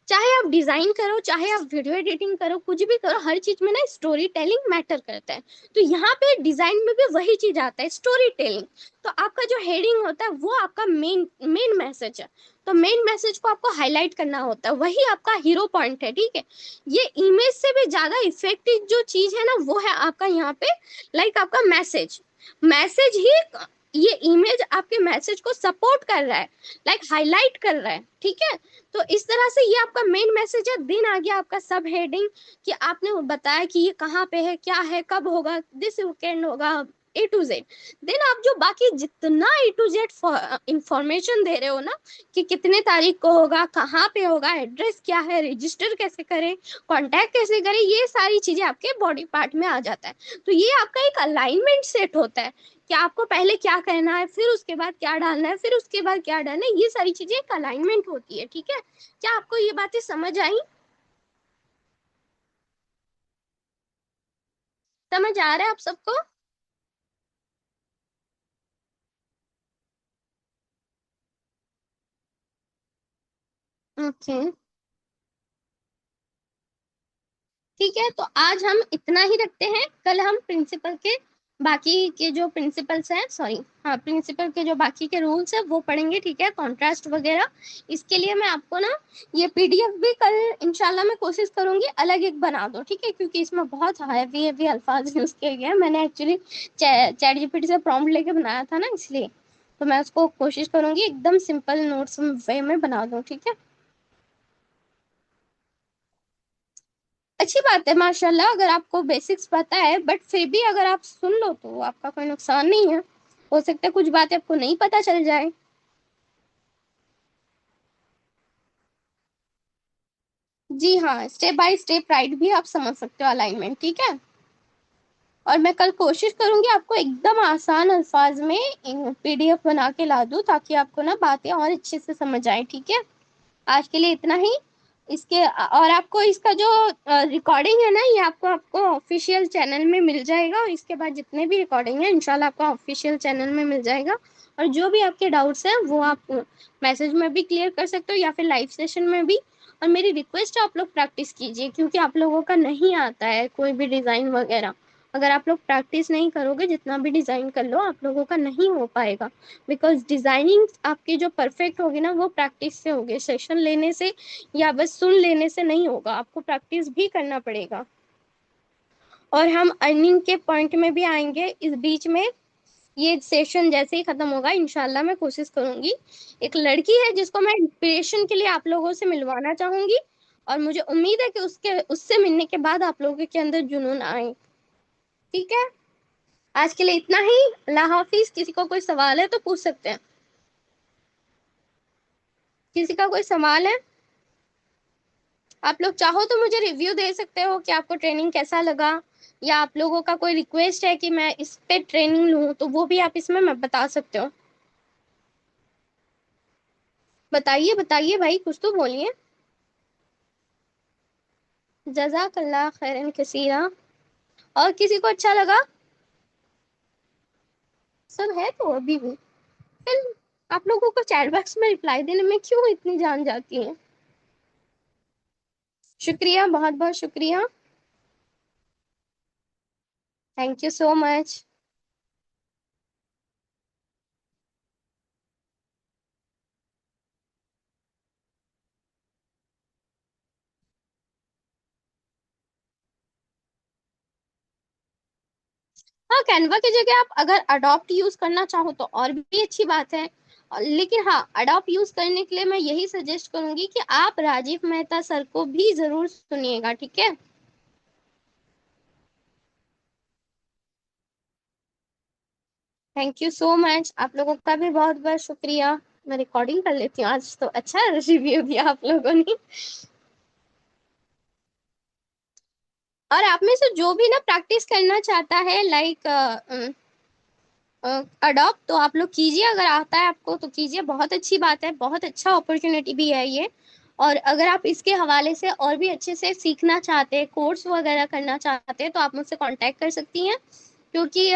S1: चाहे आप डिजाइन करो, चाहे आप वीडियो एडिटिंग करो, कुछ भी करो, हर चीज में ना स्टोरी टेलिंग मैटर करता है। तो यहाँ पे डिजाइन में भी वही चीज आता है, स्टोरी टेलिंग। तो आपका जो हेडिंग होता है वो आपका मेन मेन मैसेज है, तो मेन मैसेज को आपको हाईलाइट करना होता है, वही आपका हीरो पॉइंट है, ठीक है। ये इमेज से भी ज्यादा इफेक्टिव जो चीज है ना, वो है आपका यहाँ पे लाइक आपका मैसेज। मैसेज ही ये इमेज आपके मैसेज को सपोर्ट कर रहा है, लाइक हाईलाइट कर रहा है, ठीक है। तो इस तरह से ये आपका मेन मैसेज है। दिन आ गया आपका सब हेडिंग, कि आपने बताया कि ये कहाँ पे है, क्या है, कब होगा, दिस वीकेंड होगा, A to Z। देन आप जो बाकी जितना A to Z इंफॉर्मेशन दे रहे हो ना, कि कितने तारीख को होगा, कहाँ पे होगा, एड्रेस क्या है, रजिस्टर कैसे करें, कांटेक्ट कैसे करें, ये सारी चीजें आपके बॉडी पार्ट में आ जाता है। तो ये आपका एक अलाइनमेंट सेट होता है, कि आपको पहले क्या करना है, फिर उसके बाद क्या डालना है, फिर उसके बाद क्या डालना है, ये सारी चीजें एक अलाइनमेंट होती है, ठीक है। क्या आपको ये बातें समझ आई? समझ आ रहा है आप सबको? ओके, ठीक है। तो आज हम इतना ही रखते हैं। कल हम प्रिंसिपल के बाकी के जो प्रिंसिपल्स हैं, सॉरी, हाँ, प्रिंसिपल के जो बाकी के रूल्स है वो पढ़ेंगे, ठीक है, कॉन्ट्रास्ट वगैरह। इसके लिए मैं आपको ना ये PDF भी कल इंशाल्लाह मैं कोशिश करूंगी अलग एक बना दो, ठीक है, क्योंकि इसमें बहुत हैवी हैवी अल्फाज यूज किए गए हैं। मैंने एक्चुअली चैट जीपीटी से प्रॉम्प्ट लेके बनाया था ना, इसलिए तो मैं उसको कोशिश करूंगी एकदम सिंपल नोट्स वे में बना दूं, ठीक है। अच्छी बात है माशाल्लाह, अगर आपको बेसिक्स पता है, बट फिर भी अगर आप सुन लो तो आपका कोई नुकसान नहीं है। हो सकता है कुछ बातें आपको नहीं पता चल जाए। जी हाँ, स्टेप बाय स्टेप राइट भी आप समझ सकते हो अलाइनमेंट, ठीक है। और मैं कल कोशिश करूंगी आपको एकदम आसान अल्फाज में PDF बना के ला दूं, ताकि आपको ना बातें और अच्छे से समझ आए, ठीक है। आज के लिए इतना ही। इसके और आपको इसका जो रिकॉर्डिंग है ना, ये आपको आपको ऑफिशियल चैनल में मिल जाएगा, और इसके बाद जितने भी रिकॉर्डिंग है इंशाल्लाह आपको ऑफिशियल चैनल में मिल जाएगा। और जो भी आपके डाउट्स हैं वो आप मैसेज में भी क्लियर कर सकते हो, या फिर लाइव सेशन में भी। और मेरी रिक्वेस्ट है, आप लोग प्रैक्टिस कीजिए, क्योंकि आप लोगों का नहीं आता है कोई भी डिज़ाइन वगैरह। अगर आप लोग प्रैक्टिस नहीं करोगे, जितना भी डिज़ाइन कर लो, आप लोगों का नहीं हो पाएगा। बिकॉज डिज़ाइनिंग आपकी जो परफेक्ट होगी ना, वो प्रैक्टिस से होगी, सेशन लेने से या बस सुन लेने से नहीं होगा, आपको प्रैक्टिस भी करना पड़ेगा। और हम अर्निंग के पॉइंट में भी आएंगे इस बीच में। ये सेशन जैसे ही खत्म होगा इंशाल्लाह मैं कोशिश करूंगी। एक लड़की है जिसको मैं इंस्पिरेशन के लिए आप लोगों से मिलवाना चाहूंगी, और मुझे उम्मीद है कि उसके उससे मिलने के बाद आप लोगों के अंदर जुनून आए, ठीक है। आज के लिए इतना ही। अल्लाह हाफिज। किसी को कोई सवाल है तो पूछ सकते हैं। किसी का कोई सवाल है? आप लोग चाहो तो मुझे रिव्यू दे सकते हो कि आपको ट्रेनिंग कैसा लगा, या आप लोगों का कोई रिक्वेस्ट है कि मैं इस पे ट्रेनिंग लूँ, तो वो भी आप इसमें मैं बता सकते हो। बताइए बताइए भाई, कुछ तो बोलिए। जज़ाकल्लाह खैरन कसीरा। और किसी को अच्छा लगा? सब है तो अभी भी फिर आप लोगों को चैट बॉक्स में रिप्लाई देने में क्यों इतनी जान जाती है? शुक्रिया, बहुत बहुत शुक्रिया। Thank you so much. हाँ, कैनवा की जगह आप अगर अडोप्ट यूज करना चाहो तो और भी अच्छी बात है। लेकिन हाँ, अडोप्ट यूज करने के लिए मैं यही सजेस्ट करूंगी कि आप राजीव मेहता सर को भी जरूर सुनिएगा, ठीक है। थैंक यू सो मच, आप लोगों का भी बहुत बहुत शुक्रिया। मैं रिकॉर्डिंग कर लेती हूँ, आज तो अच्छा रिव्यू दिया आप लोगों ने। और आप में से जो भी ना प्रैक्टिस करना चाहता है, लाइक अडॉप्ट, तो आप लोग कीजिए, अगर आता है आपको तो कीजिए, बहुत अच्छी बात है, बहुत अच्छा अपॉर्चुनिटी भी है ये। और अगर आप इसके हवाले से और भी अच्छे से सीखना चाहते हैं, कोर्स वगैरह करना चाहते हैं, तो आप मुझसे कांटेक्ट कर सकती हैं। क्योंकि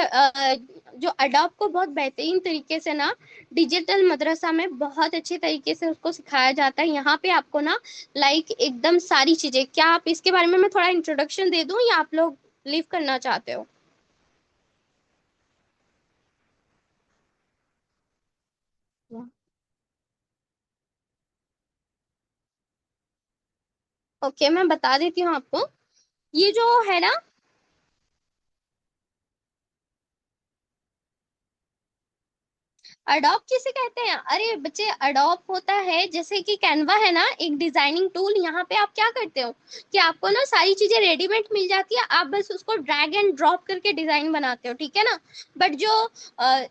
S1: जो अडॉप्ट को बहुत बेहतरीन तरीके से ना डिजिटल मदरसा में बहुत अच्छे तरीके से उसको सिखाया जाता है। यहाँ पे आपको ना लाइक एकदम सारी चीजें, क्या आप इसके बारे में मैं थोड़ा इंट्रोडक्शन दे दूं, या आप लोग लीव करना चाहते हो? ओके, मैं बता देती हूँ आपको। ये जो है ना, अडोब किसे कहते हैं? अरे बच्चे, अडोब होता है जैसे कि कैनवा है ना, एक डिजाइनिंग टूल। यहाँ पे आप क्या करते हो कि आपको ना सारी चीजें रेडीमेड मिल जाती है, आप बस उसको ड्रैग एंड ड्रॉप करके डिजाइन बनाते हो, ठीक है ना। बट जो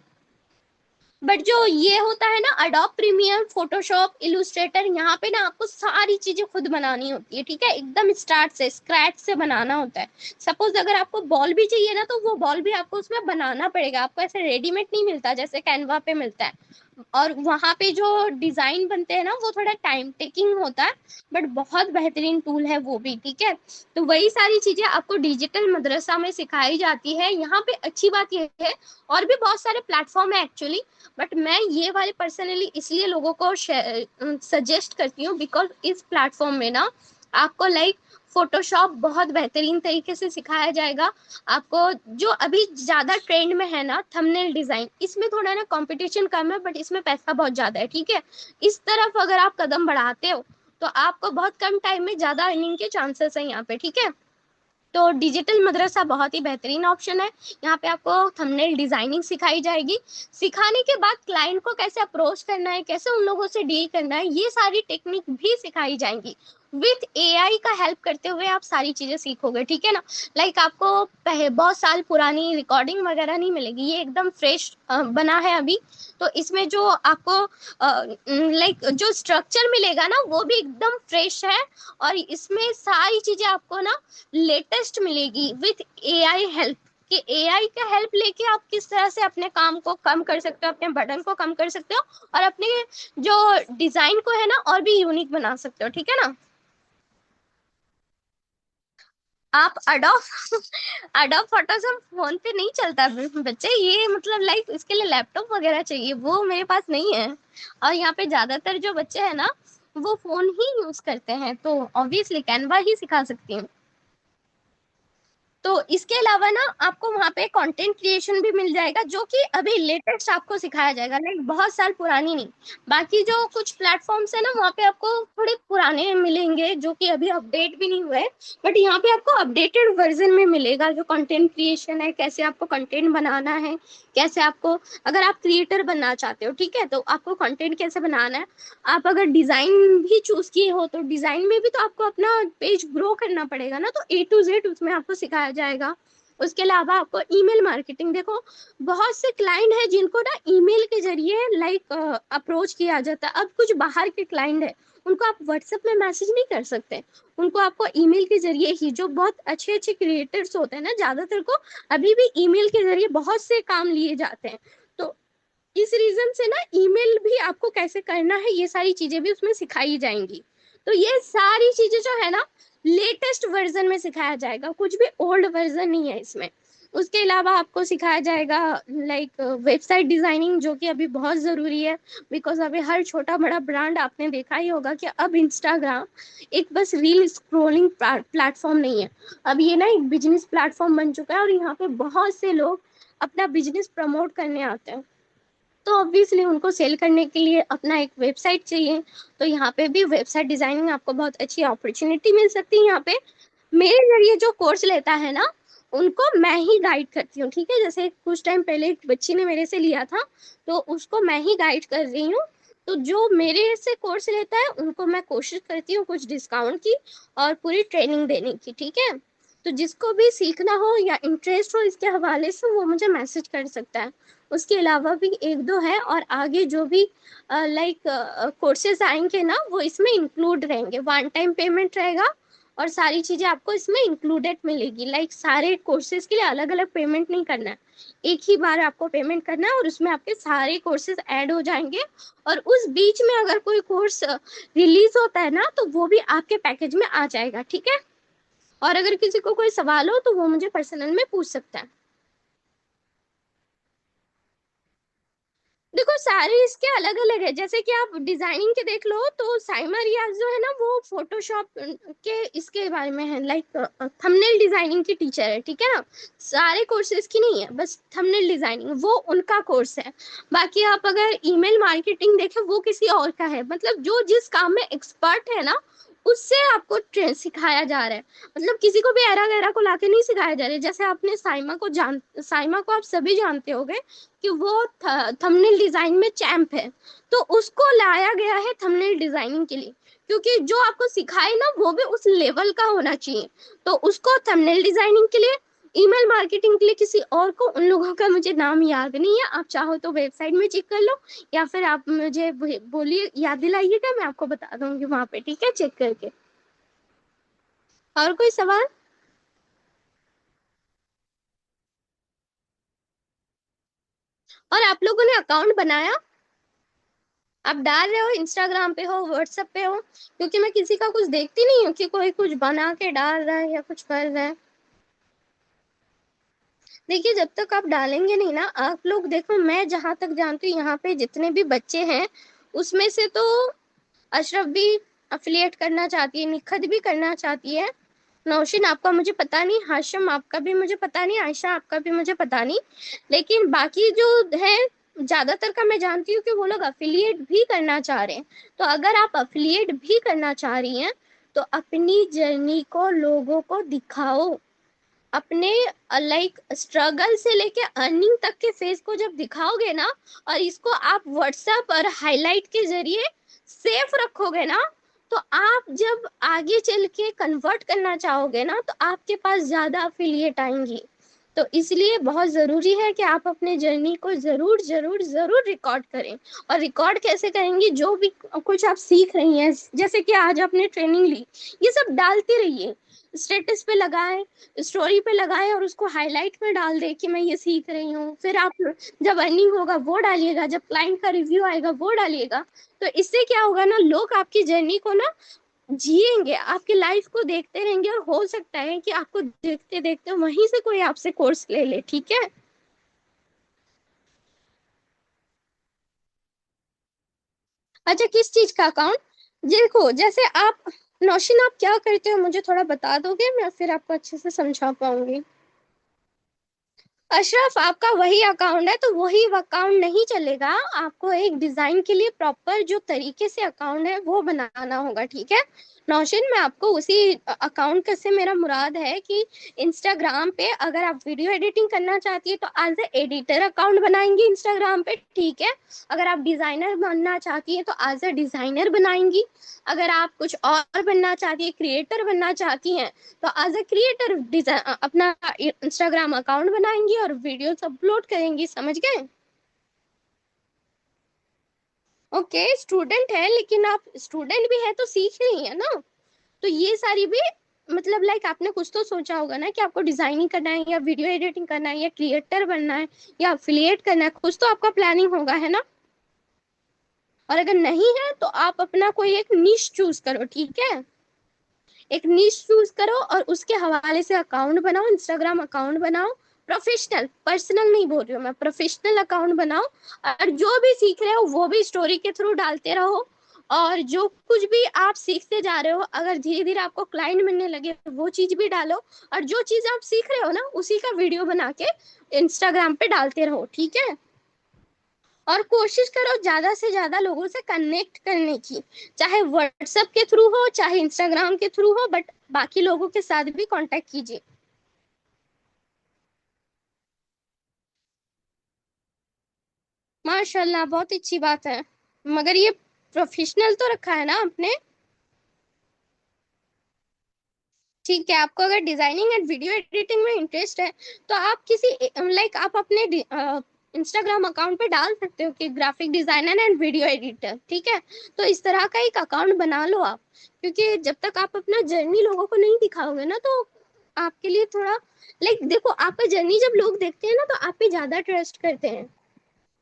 S1: बट जो ये होता है ना, अडोब प्रीमियर, फोटोशॉप, इलुस्ट्रेटर, यहाँ पे ना आपको सारी चीजें खुद बनानी होती है, ठीक है, एकदम स्टार्ट से, स्क्रैच से बनाना होता है। सपोज अगर आपको बॉल भी चाहिए ना, तो वो बॉल भी आपको उसमें बनाना पड़ेगा, आपको ऐसे रेडीमेड नहीं मिलता जैसे कैनवा पे मिलता है। और वहां पे जो डिजाइन बनते हैं ना, वो थोड़ा टाइम टेकिंग होता है, बट बहुत बेहतरीन टूल है वो भी, ठीक है। तो वही सारी चीजें आपको डिजिटल मदरसा में सिखाई जाती है। यहाँ पे अच्छी बात यह है, और भी बहुत सारे प्लेटफॉर्म है एक्चुअली, बट मैं ये वाले पर्सनली इसलिए लोगों को सजेस्ट करती हूँ, बिकॉज इस प्लेटफॉर्म में ना आपको लाइक फोटोशॉप बहुत बेहतरीन तरीके से सिखाया जाएगा। आपको जो अभी ज्यादा ट्रेंड में है ना, थंबनेल डिजाइन, इसमें थोड़ा ना कंपटीशन कम है, बट इसमें पैसा बहुत ज्यादा है, ठीक है। इस तरफ अगर आप कदम बढ़ाते हो तो आपको बहुत कम टाइम में ज्यादा अर्निंग के चांसेस है यहाँ पे, ठीक है। तो डिजिटल मदरसा बहुत ही बेहतरीन ऑप्शन है। यहाँ पे आपको थंबनेल डिजाइनिंग सिखाई जाएगी। सिखाने के बाद क्लाइंट को कैसे अप्रोच करना है, कैसे उन लोगों से डील करना है, ये सारी टेक्निक भी सिखाई जाएंगी। विथ एआई का हेल्प करते हुए आप सारी चीजें सीखोगे, ठीक है ना। लाइक आपको बहुत साल पुरानी रिकॉर्डिंग वगैरह नहीं मिलेगी, ये एकदम फ्रेश बना है अभी। तो इसमें जो आपको लाइक जो स्ट्रक्चर मिलेगा ना, वो भी एकदम फ्रेश है। और इसमें सारी चीजें आपको ना लेटेस्ट मिलेगी विथ एआई हेल्प। कि एआई का हेल्प लेके आप किस तरह से अपने काम को कम कर सकते हो, अपने बर्डन को कम कर सकते हो, और अपने जो डिजाइन को है ना और भी यूनिक बना सकते हो, ठीक है ना। आप अडोब अडोब फोटोशॉप फोन पे नहीं चलता बच्चे, ये मतलब लाइक इसके लिए लैपटॉप वगैरह चाहिए, वो मेरे पास नहीं है। और यहाँ पे ज्यादातर जो बच्चे हैं ना, वो फोन ही यूज करते हैं, तो ऑब्वियसली कैनवा ही सिखा सकती हूँ। तो इसके अलावा ना आपको वहाँ पे कंटेंट क्रिएशन भी मिल जाएगा, जो कि अभी लेटेस्ट आपको सिखाया जाएगा, लाइक बहुत साल पुरानी नहीं। बाकी जो कुछ प्लेटफॉर्म्स है ना, वहाँ पे आपको थोड़े पुराने मिलेंगे जो कि अभी अपडेट भी नहीं हुए, बट यहाँ पे आपको अपडेटेड वर्जन में मिलेगा। जो कंटेंट क्रिएशन है, कैसे आपको कंटेंट बनाना है, कैसे आपको, अगर आप क्रिएटर बनना चाहते हो, ठीक है, तो आपको कंटेंट कैसे बनाना है। आप अगर डिजाइन भी चूज किए हो, तो डिजाइन में भी तो आपको अपना पेज ग्रो करना पड़ेगा ना, तो A to Z उसमें आपको सिखाया जाएगा। उसके अलावा आपको ईमेल मार्केटिंग, देखो बहुत से क्लाइंट है जिनको ना ईमेल के जरिए लाइक अप्रोच किया जाता है। अब कुछ बाहर के क्लाइंट है, उनको आप व्हाट्सएप में मैसेज नहीं कर सकते, उनको आपको ईमेल के जरिए ही, जो बहुत अच्छे अच्छे क्रिएटर्स होते हैं ना, ज्यादातर को अभी भी ईमेल के जरिए बहुत से काम लिए जाते हैं। तो इस रीजन से ना ईमेल भी आपको कैसे करना है, ये सारी चीजें भी उसमें सिखाई जाएंगी। तो ये सारी चीजें जो है ना, लेटेस्ट वर्जन में सिखाया जाएगा, कुछ भी ओल्ड वर्जन नहीं है इसमें। उसके अलावा आपको सिखाया जाएगा लाइक वेबसाइट डिजाइनिंग, जो कि अभी बहुत जरूरी है, बिकॉज अभी हर छोटा बड़ा ब्रांड, आपने देखा ही होगा कि अब इंस्टाग्राम एक बस रील स्क्रोलिंग प्लेटफॉर्म नहीं है, अब ये ना एक बिजनेस प्लेटफॉर्म बन चुका है, और यहाँ पे बहुत से लोग अपना बिजनेस प्रमोट करने आते हैं। तो ऑब्वियसली उनको सेल करने के लिए अपना एक वेबसाइट चाहिए। तो यहाँ पे भी वेबसाइट डिजाइनिंग आपको बहुत अच्छी अपॉर्चुनिटी मिल सकती है। यहाँ पे मेरे जरिए जो कोर्स लेता है ना, उनको मैं ही गाइड करती हूँ, ठीक है। जैसे कुछ टाइम पहले एक बच्ची ने मेरे से लिया था, तो उसको मैं ही गाइड कर रही हूँ। तो जो मेरे से कोर्स लेता है, उनको मैं कोशिश करती हूँ कुछ डिस्काउंट की और पूरी ट्रेनिंग देने की, ठीक है। तो जिसको भी सीखना हो या इंटरेस्ट हो इसके हवाले से, वो मुझे मैसेज कर सकता है। उसके अलावा भी एक दो है, और आगे जो भी लाइक कोर्सेज आएंगे ना, वो इसमें इंक्लूड रहेंगे, वन टाइम पेमेंट रहेगा, और सारी चीजें आपको इसमें इंक्लूडेड मिलेगी। लाइक सारे कोर्सेज के लिए अलग अलग पेमेंट नहीं करना है, एक ही बार आपको पेमेंट करना है, और उसमें आपके सारे कोर्सेज ऐड हो जाएंगे। और उस बीच में अगर कोई कोर्स रिलीज होता है ना, तो वो भी आपके पैकेज में आ जाएगा, ठीक है। और अगर किसी को कोई सवाल हो, तो वो मुझे पर्सनल में पूछ सकता है। देखो सारे इसके अलग अलग है, जैसे कि आप डिजाइनिंग के देख लो, तो साइमा रियाज जो है ना, वो फोटोशॉप के इसके बारे में है, लाइक थंबनेल डिजाइनिंग की टीचर है, ठीक है ना। सारे कोर्सेज की नहीं है, बस थंबनेल डिजाइनिंग वो उनका कोर्स है। बाकी आप अगर ईमेल मार्केटिंग देखें, वो किसी और का है, मतलब जो जिस काम में एक्सपर्ट है ना, उससे आपको सिखाया जा रहा है। मतलब किसी को भी एरा गैरा को लाके नहीं सिखाया जा रहा है। जैसे आपने साइमा को आप सभी जानते होंगे कि वो थंबनेल डिजाइन में चैंप है। तो उसको लाया गया है थंबनेल डिजाइनिंग के लिए, क्योंकि जो आपको सिखाए ना वो भी उस लेवल का होना चाहिए। तो उसको थंबनेल डिजाइनिंग के लिए, ईमेल मार्केटिंग के लिए किसी और को, उन लोगों का मुझे नाम याद नहीं है, आप चाहो तो वेबसाइट में चेक कर लो, या फिर आप मुझे बोलिए, याद दिलाइएगा, मैं आपको बता दूंगी वहां पे, ठीक है, चेक करके। और कोई सवाल? और आप लोगों ने अकाउंट बनाया? आप डाल रहे हो, इंस्टाग्राम पे हो, व्हाट्सएप पे हो? क्योंकि मैं किसी का कुछ देखती नहीं हूँ कि कोई कुछ बना के डाल रहा है या कुछ कर रहा है। देखिए, जब तक आप डालेंगे नहीं ना, आप लोग देखो, मैं जहां तक जानती हूँ यहाँ पे जितने भी बच्चे हैं, उसमें से तो अशरफ भी अफिलिएट करना चाहती है, निखत भी करना चाहती है, नौशीन आपका मुझे पता नहीं, हाशिम आपका भी मुझे पता नहीं, आयशा आपका भी मुझे पता नहीं, लेकिन बाकी जो है, ज्यादातर का मैं जानती हूँ कि वो लोग अफिलिएट भी करना चाह रहे हैं। तो अगर आप अफिलिएट भी करना चाह रही हैं, तो अपनी जर्नी को लोगों को दिखाओ। अपने लाइक स्ट्रगल से लेके अर्निंग तक के फेज को जब दिखाओगे ना, और इसको आप व्हाट्सएप और हाईलाइट के जरिए सेफ रखोगे ना, तो आप जब आगे चल के कन्वर्ट करना चाहोगे ना, तो आपके पास ज्यादा अफिलिएट आएंगी। तो इसलिए बहुत जरूरी है कि आप अपने जर्नी को जरूर जरूर जरूर रिकॉर्ड करें। और रिकॉर्ड कैसे करेंगी? जो भी कुछ आप सीख रही हैं, जैसे कि आज आपने ट्रेनिंग ली, ये सब डालती रहिए, स्टेटस पे लगाएं, स्टोरी पे लगाएं, और उसको हाईलाइट में डाल दे कि मैं ये सीख रही हूँ। फिर आप जब अर्निंग होगा वो डालिएगा, जब क्लाइंट का रिव्यू आएगा वो डालिएगा। तो इससे क्या होगा ना, लोग आपकी जर्नी को ना जिएंगे, आपकी लाइफ को देखते रहेंगे, और हो सकता है कि आपको देखते देखते वहीं से कोई आपसे कोर्स ले ले, ठीक है। अच्छा, किस चीज का अकाउंट? देखो, जैसे आप, नौशीन आप क्या करते हो मुझे थोड़ा बता दोगे, मैं फिर आपको अच्छे से समझा पाऊंगी। अशरफ, आपका वही अकाउंट है तो वही अकाउंट नहीं चलेगा। आपको एक डिजाइन के लिए प्रॉपर जो तरीके से अकाउंट है वो बनाना होगा, ठीक है। नौशीन, मैं आपको उसी अकाउंट का से मेरा मुराद है कि इंस्टाग्राम पे अगर आप वीडियो एडिटिंग करना चाहती है तो एज ए एडिटर अकाउंट बनाएंगी इंस्टाग्राम पे, ठीक है। अगर आप डिजाइनर बनना चाहती है तो एज ए डिजाइनर बनाएंगी। अगर आप कुछ और बनना चाहती है, क्रिएटर बनना चाहती हैं, तो एज ए क्रिएटर अपना इंस्टाग्राम अकाउंट बनाएंगी और वीडियोस अपलोड करेंगी, समझ गए? ओके, स्टूडेंट है, लेकिन आप स्टूडेंट भी है तो सीख रही है ना। तो ये सारी भी, मतलब लाइक आपने कुछ तो सोचा होगा ना कि आपको डिजाइनिंग करना है, या वीडियो एडिटिंग करना है, या क्रिएटर बनना है, या अफिलिएट करना है, कुछ तो आपका प्लानिंग होगा, है ना। और अगर नहीं है तो आप अपना कोई एक निश चूज करो, ठीक है। एक निश चूज करो और उसके हवाले से अकाउंट बनाओ, इंस्टाग्राम अकाउंट बनाओ। प्रोफेशनल, पर्सनल नहीं बोल रही हूँ मैं, प्रोफेशनल अकाउंट बनाओ। और जो भी सीख रहे हो वो भी स्टोरी के थ्रू डालते रहो। और जो कुछ भी आप सीखते जा रहे हो, अगर धीरे धीरे आपको क्लाइंट मिलने लगे तो वो चीज भी डालो। और जो चीज आप सीख रहे हो ना, उसी का वीडियो बना के इंस्टाग्राम पे डालते रहो, ठीक है। और कोशिश करो ज्यादा से ज्यादा लोगों से कनेक्ट करने की, चाहे व्हाट्सएप के थ्रू हो चाहे इंस्टाग्राम के थ्रू हो, बट बाकी लोगों के साथ भी कांटेक्ट कीजिए। माशाल्लाह, बहुत अच्छी बात है। मगर ये प्रोफेशनल तो रखा है ना आपने। ठीक है, आपको अगर डिजाइनिंग एंड वीडियो एडिटिंग में इंटरेस्ट है, तो आप किसी लाइक आप अपने इंस्टाग्राम अकाउंट पे डाल सकते हो कि graphic designer and video editor, ठीक है। तो इस तरह का एक अकाउंट बना लो आप, क्योंकि जब तक आप अपना जर्नी लोगों को नहीं दिखाओगे ना, तो आपके लिए थोड़ा, लाइक देखो, आपका जर्नी जब लोग देखते हैं ना तो आप पे ज्यादा ट्रस्ट करते हैं।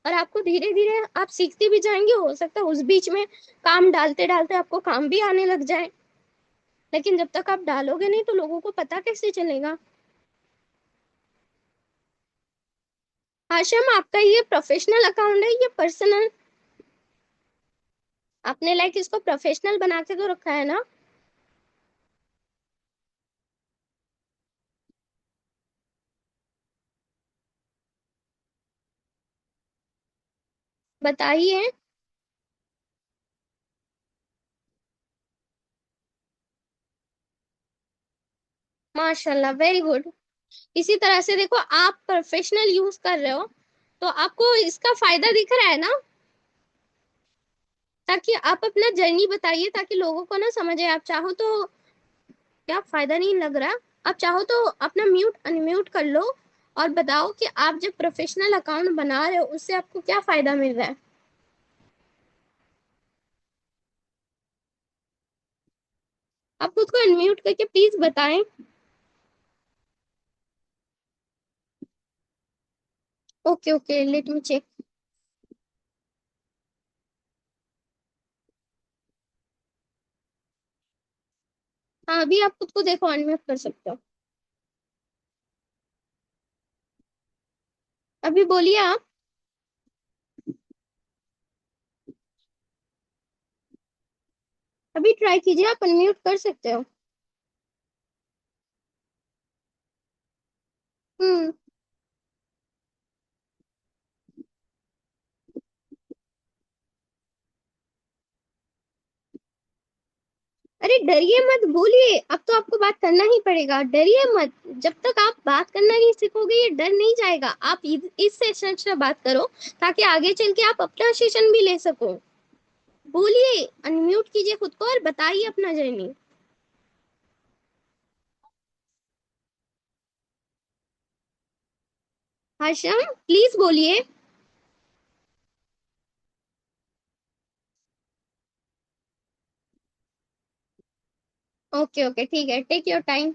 S1: और आपको धीरे धीरे आप सीखते भी जाएंगे, हो सकता है उस बीच में काम डालते डालते आपको काम भी आने लग जाए। लेकिन जब तक आप डालोगे नहीं तो लोगों को पता कैसे चलेगा? आशम, आपका ये प्रोफेशनल अकाउंट है ये पर्सनल? आपने लाइक इसको प्रोफेशनल बना के तो रखा है ना? बताइए। माशाल्लाह, वेरी गुड। इसी तरह से देखो, आप प्रोफेशनल यूज कर रहे हो तो आपको इसका फायदा दिख रहा है ना। ताकि आप अपना जर्नी बताइए, ताकि लोगों को ना समझे। आप चाहो तो, क्या फायदा नहीं लग रहा, आप चाहो तो अपना म्यूट अनम्यूट कर लो और बताओ कि आप जब प्रोफेशनल अकाउंट बना रहे हो उससे आपको क्या फायदा मिल रहा है। आप खुद को अनम्यूट करके प्लीज बताएं। Okay okay, let me check. हाँ, अभी आप खुद को देखो, अनम्यूट कर सकते हो। अभी बोलिए आप। अभी ट्राई कीजिए, आप अनम्यूट कर सकते हो। हम्म। अरे डरिए मत, बोलिए। अब तो आपको बात करना ही पड़ेगा, डरिए मत। जब तक आप बात करना नहीं सीखोगे ये डर नहीं जाएगा। आप इस सेशन से बात करो ताकि आगे चल के आप अपना सेशन भी ले सको। बोलिए, अनम्यूट कीजिए खुद को और बताइए अपना जर्नी। हर्षम, प्लीज बोलिए। ओके ओके, ठीक है, टेक योर टाइम।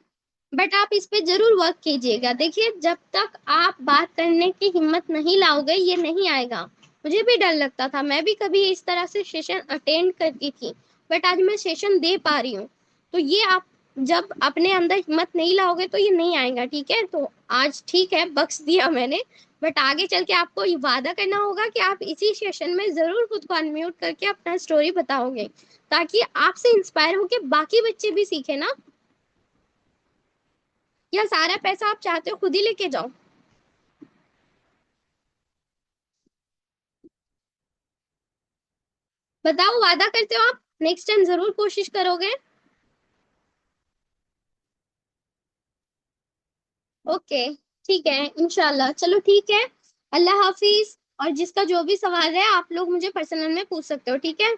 S1: बट आप इस पे जरूर वर्क कीजिएगा। देखिए, जब तक आप बात करने की हिम्मत नहीं लाओगे ये नहीं आएगा। मुझे भी डर लगता था, मैं भी कभी इस तरह से सेशन अटेंड करती थी, बट आज मैं सेशन दे पा रही हूँ। तो ये आप जब अपने अंदर हिम्मत नहीं लाओगे तो ये नहीं आएगा, ठीक है। तो आज ठीक है, बख्श दिया मैंने। बट आगे चल के आपको ये वादा करना होगा कि आप इसी सेशन में जरूर खुद को अनम्यूट करके अपना स्टोरी बताओगे, ताकि आपसे इंस्पायर होके बाकी बच्चे भी सीखे ना। या सारा पैसा आप चाहते हो खुद ही लेके जाओ। बताओ, वादा करते हो आप नेक्स्ट टाइम जरूर कोशिश करोगे। ओके, ठीक है, इंशाल्लाह। चलो ठीक है, अल्लाह हाफिज। और जिसका जो भी सवाल है आप लोग मुझे पर्सनल में पूछ सकते हो, ठीक है।